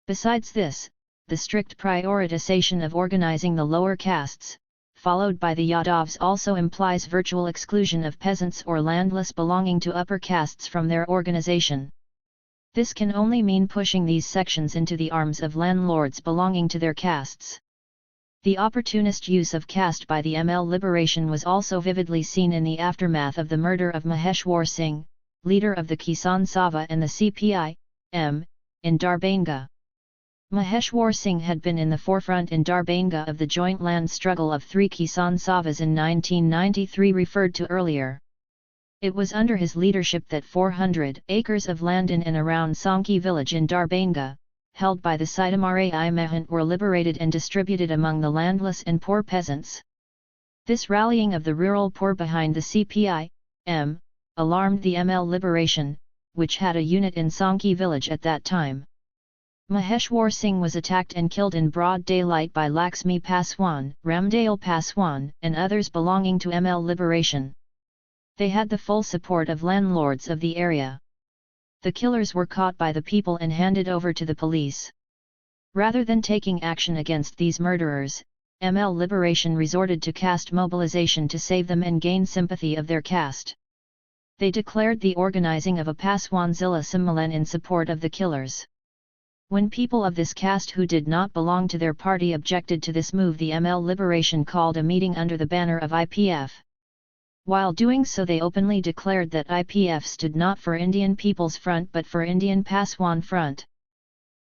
Besides this, the strict prioritization of organizing the lower castes, followed by the Yadavs, also implies virtual exclusion of peasants or landless belonging to upper castes from their organization. This can only mean pushing these sections into the arms of landlords belonging to their castes. The opportunist use of caste by the ML liberation was also vividly seen in the aftermath of the murder of Maheshwar Singh, leader of the Kisan Sabha and the CPI-M, in Darbhanga. Maheshwar Singh had been in the forefront in Darbhanga of the joint land struggle of three Kisan Sabhas in 1993 referred to earlier. It was under his leadership that 400 acres of land in and around Sanki village in Darbhanga, held by the Siddhamarai Mahant, were liberated and distributed among the landless and poor peasants. This rallying of the rural poor behind the CPI-M alarmed the ML liberation, which had a unit in Sanki village at that time. Maheshwar Singh was attacked and killed in broad daylight by Laxmi Paswan, Ramdale Paswan, and others belonging to ML liberation. They had the full support of landlords of the area. The killers were caught by the people and handed over to the police. Rather than taking action against these murderers, ML liberation resorted to caste mobilization to save them and gain sympathy of their caste. They declared the organizing of a Paswan Zilla Simmalan in support of the killers. When people of this caste who did not belong to their party objected to this move, the ML liberation called a meeting under the banner of IPF. While doing so, they openly declared that IPF stood not for Indian People's Front but for Indian Paswan Front.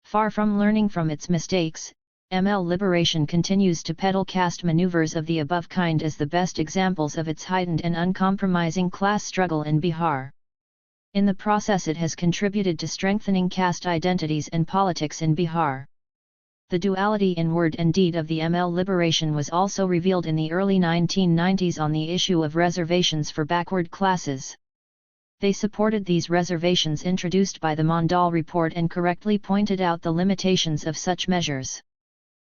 Far from learning from its mistakes, ML liberation continues to peddle caste maneuvers of the above kind as the best examples of its heightened and uncompromising class struggle in Bihar. In the process, it has contributed to strengthening caste identities and politics in Bihar. The duality in word and deed of the ML liberation was also revealed in the early 1990s on the issue of reservations for backward classes. They supported these reservations introduced by the Mondal Report and correctly pointed out the limitations of such measures.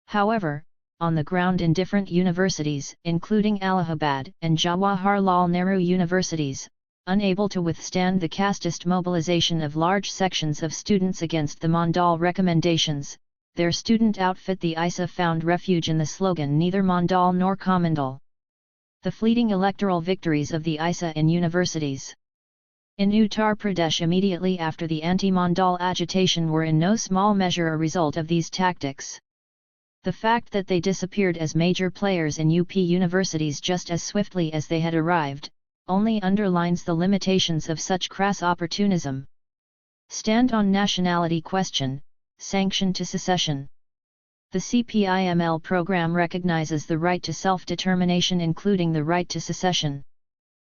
However, on the ground in different universities, including Allahabad and Jawaharlal Nehru universities, unable to withstand the casteist mobilization of large sections of students against the Mondal recommendations, their student outfit the ISA found refuge in the slogan "Neither Mondal nor Commandal." The fleeting electoral victories of the ISA in universities in Uttar Pradesh immediately after the anti-Mondal agitation were in no small measure a result of these tactics. The fact that they disappeared as major players in UP universities just as swiftly as they had arrived, only underlines the limitations of such crass opportunism. Stand on nationality question, sanction to secession. The CPI-ML program recognizes the right to self-determination including the right to secession.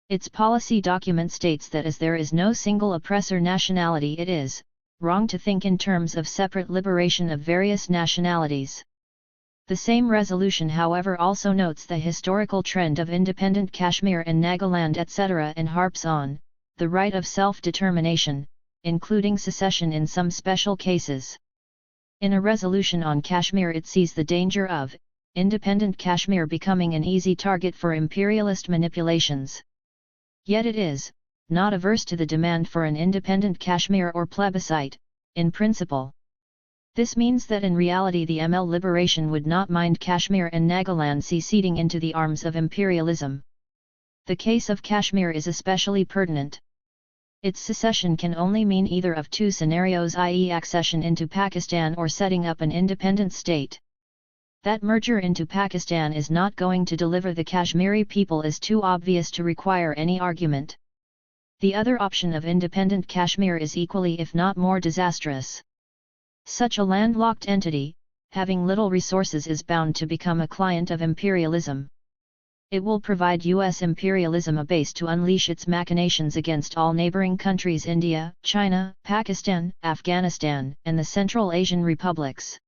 Its policy document states that as there is no single oppressor nationality, it is wrong to think in terms of separate liberation of various nationalities. The same resolution however also notes the historical trend of independent Kashmir and Nagaland etc. and harps on the right of self-determination, including secession in some special cases. In a resolution on Kashmir it sees the danger of independent Kashmir becoming an easy target for imperialist manipulations. Yet it is not averse to the demand for an independent Kashmir or plebiscite, in principle. This means that in reality the ML liberation would not mind Kashmir and Nagaland seceding into the arms of imperialism. The case of Kashmir is especially pertinent. Its secession can only mean either of two scenarios, i.e. accession into Pakistan or setting up an independent state. That merger into Pakistan is not going to deliver the Kashmiri people is too obvious to require any argument. The other option of independent Kashmir is equally if not more disastrous. Such a landlocked entity, having little resources, is bound to become a client of imperialism. It will provide US imperialism a base to unleash its machinations against all neighboring countries: India, China, Pakistan, Afghanistan, and the Central Asian republics.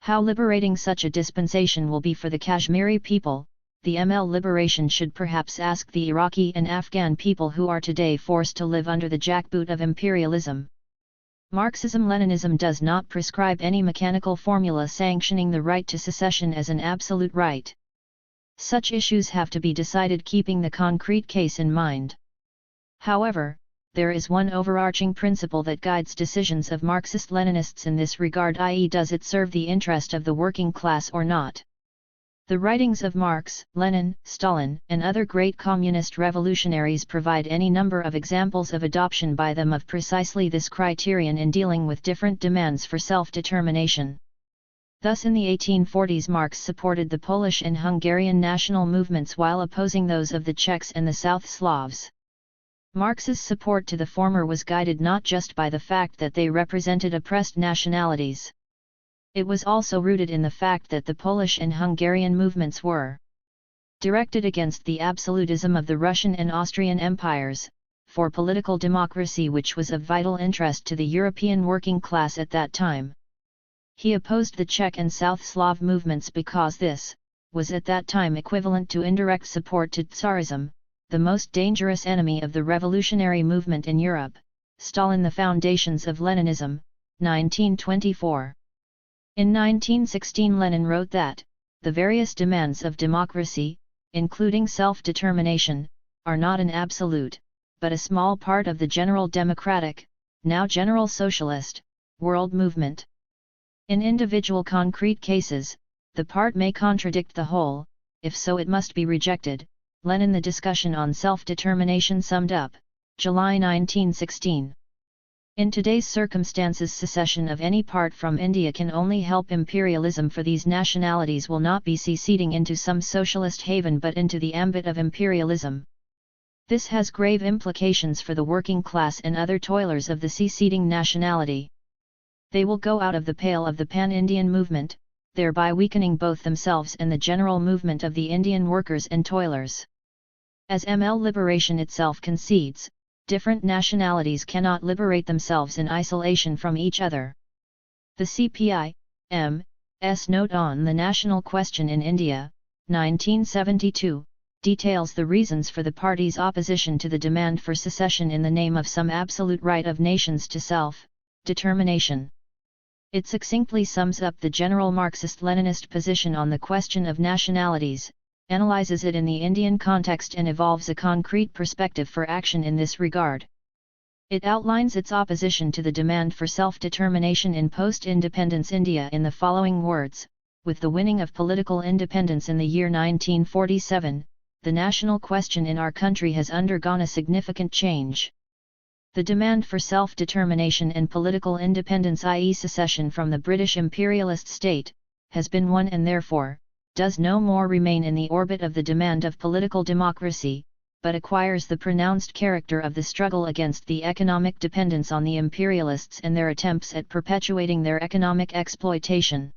How liberating such a dispensation will be for the Kashmiri people, the ML liberation should perhaps ask the Iraqi and Afghan people who are today forced to live under the jackboot of imperialism. Marxism-Leninism does not prescribe any mechanical formula sanctioning the right to secession as an absolute right. Such issues have to be decided keeping the concrete case in mind. However, there is one overarching principle that guides decisions of Marxist-Leninists in this regard, i.e., does it serve the interest of the working class or not? The writings of Marx, Lenin, Stalin, and other great communist revolutionaries provide any number of examples of adoption by them of precisely this criterion in dealing with different demands for self-determination. Thus in the 1840s Marx supported the Polish and Hungarian national movements while opposing those of the Czechs and the South Slavs. Marx's support to the former was guided not just by the fact that they represented oppressed nationalities. It was also rooted in the fact that the Polish and Hungarian movements were directed against the absolutism of the Russian and Austrian empires, for political democracy which was of vital interest to the European working class at that time. He opposed the Czech and South Slav movements because this was at that time equivalent to indirect support to Tsarism, the most dangerous enemy of the revolutionary movement in Europe. Stalin, The Foundations of Leninism, 1924. In 1916 Lenin wrote that, the various demands of democracy, including self-determination, are not an absolute, but a small part of the general democratic, now general socialist, world movement. In individual concrete cases, the part may contradict the whole, if so it must be rejected. Lenin. The discussion on self-determination summed up, July 1916. In today's circumstances, secession of any part from India can only help imperialism, for these nationalities will not be seceding into some socialist haven but into the ambit of imperialism. This has grave implications for the working class and other toilers of the seceding nationality. They will go out of the pale of the pan-Indian movement, thereby weakening both themselves and the general movement of the Indian workers and toilers. As ML liberation itself concedes, different nationalities cannot liberate themselves in isolation from each other. The CPI, M, Note on the National Question in India, 1972, details the reasons for the party's opposition to the demand for secession in the name of some absolute right of nations to self-determination. It succinctly sums up the general Marxist-Leninist position on the question of nationalities, analyzes it in the Indian context and evolves a concrete perspective for action in this regard. It outlines its opposition to the demand for self-determination in post-independence India in the following words: with the winning of political independence in the year 1947, the national question in our country has undergone a significant change. The demand for self-determination and political independence, i.e. secession from the British imperialist state, has been won and therefore, does no more remain in the orbit of the demand of political democracy, but acquires the pronounced character of the struggle against the economic dependence on the imperialists and their attempts at perpetuating their economic exploitation.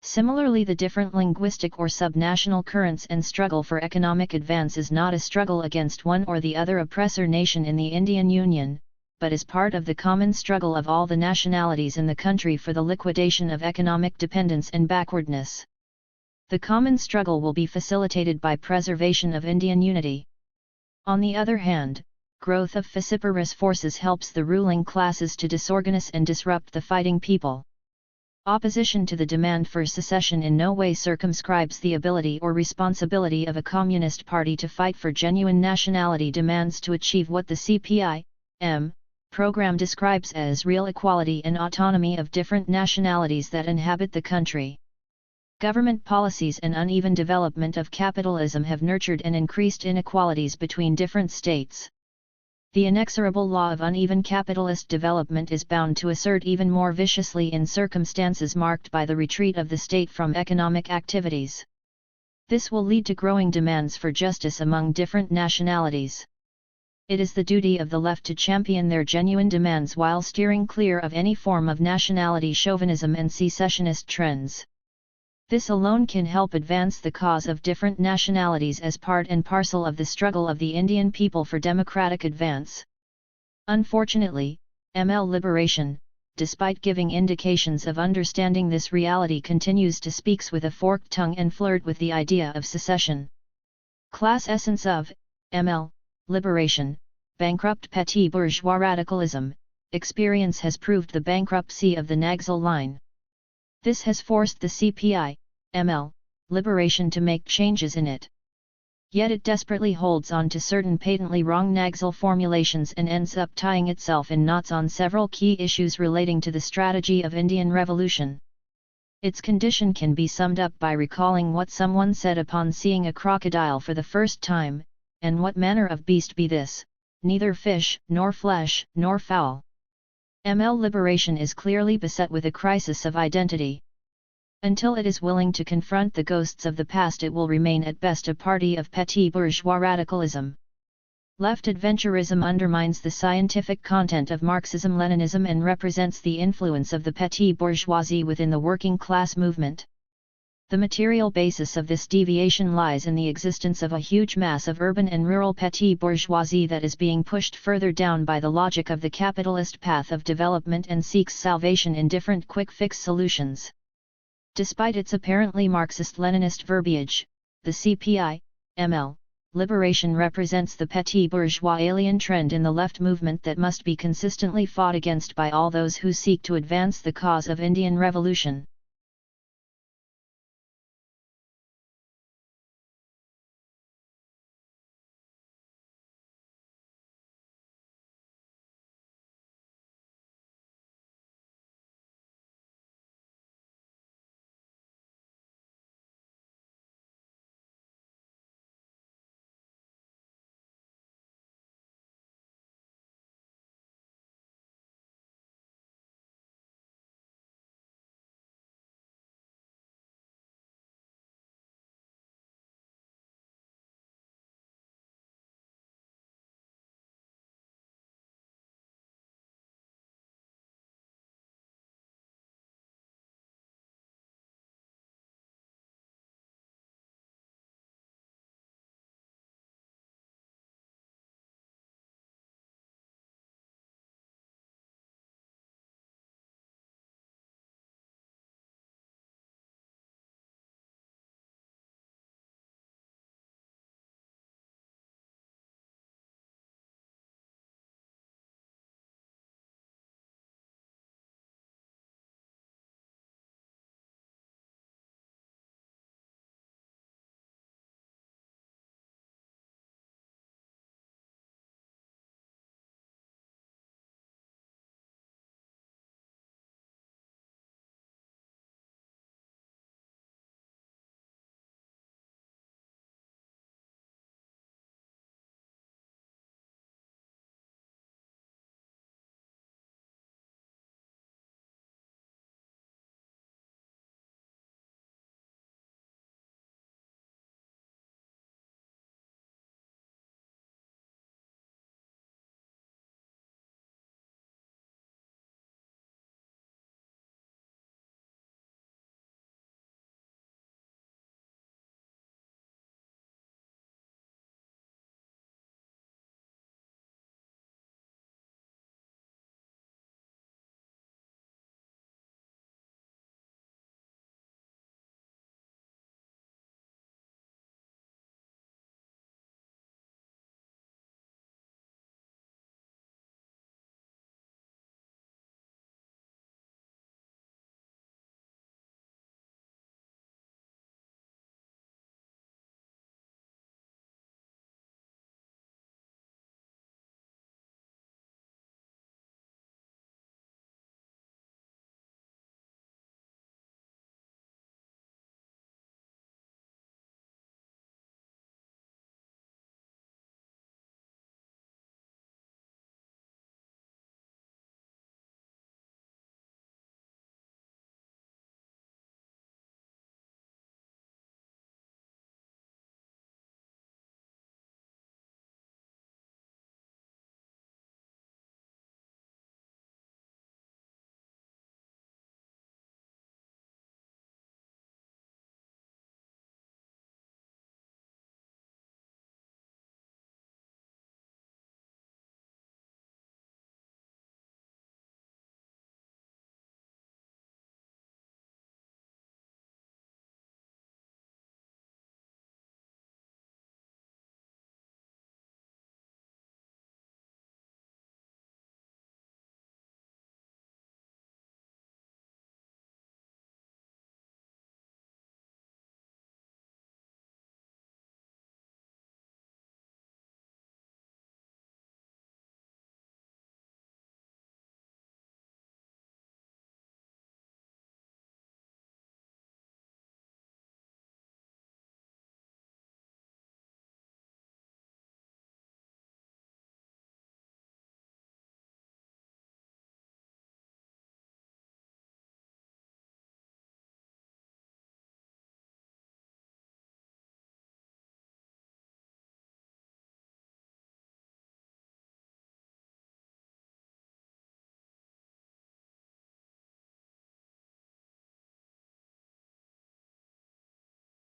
Similarly, the different linguistic or subnational currents and struggle for economic advance is not a struggle against one or the other oppressor nation in the Indian Union, but is part of the common struggle of all the nationalities in the country for the liquidation of economic dependence and backwardness. The common struggle will be facilitated by preservation of Indian unity. On the other hand, growth of vociferous forces helps the ruling classes to disorganize and disrupt the fighting people. Opposition to the demand for secession in no way circumscribes the ability or responsibility of a communist party to fight for genuine nationality demands to achieve what the CPI-M program describes as real equality and autonomy of different nationalities that inhabit the country. Government policies and uneven development of capitalism have nurtured and increased inequalities between different states. The inexorable law of uneven capitalist development is bound to assert even more viciously in circumstances marked by the retreat of the state from economic activities. This will lead to growing demands for justice among different nationalities. It is the duty of the left to champion their genuine demands while steering clear of any form of nationality chauvinism and secessionist trends. This alone can help advance the cause of different nationalities as part and parcel of the struggle of the Indian people for democratic advance. Unfortunately, ML liberation, despite giving indications of understanding this reality, continues to speak with a forked tongue and flirt with the idea of secession. Class essence of ML liberation, bankrupt petit bourgeois radicalism. Experience has proved the bankruptcy of the Naxal line. This has forced the CPI-ML liberation to make changes in it. Yet it desperately holds on to certain patently wrong Naxal formulations and ends up tying itself in knots on several key issues relating to the strategy of Indian revolution. Its condition can be summed up by recalling what someone said upon seeing a crocodile for the first time: and what manner of beast be this, neither fish, nor flesh, nor fowl. ML liberation is clearly beset with a crisis of identity. Until it is willing to confront the ghosts of the past, it will remain at best a party of petit bourgeois radicalism. Left adventurism undermines the scientific content of Marxism-Leninism and represents the influence of the petit bourgeoisie within the working class movement. The material basis of this deviation lies in the existence of a huge mass of urban and rural petit bourgeoisie that is being pushed further down by the logic of the capitalist path of development and seeks salvation in different quick-fix solutions. Despite its apparently Marxist-Leninist verbiage, the CPI-ML liberation represents the petit bourgeois alien trend in the left movement that must be consistently fought against by all those who seek to advance the cause of Indian revolution.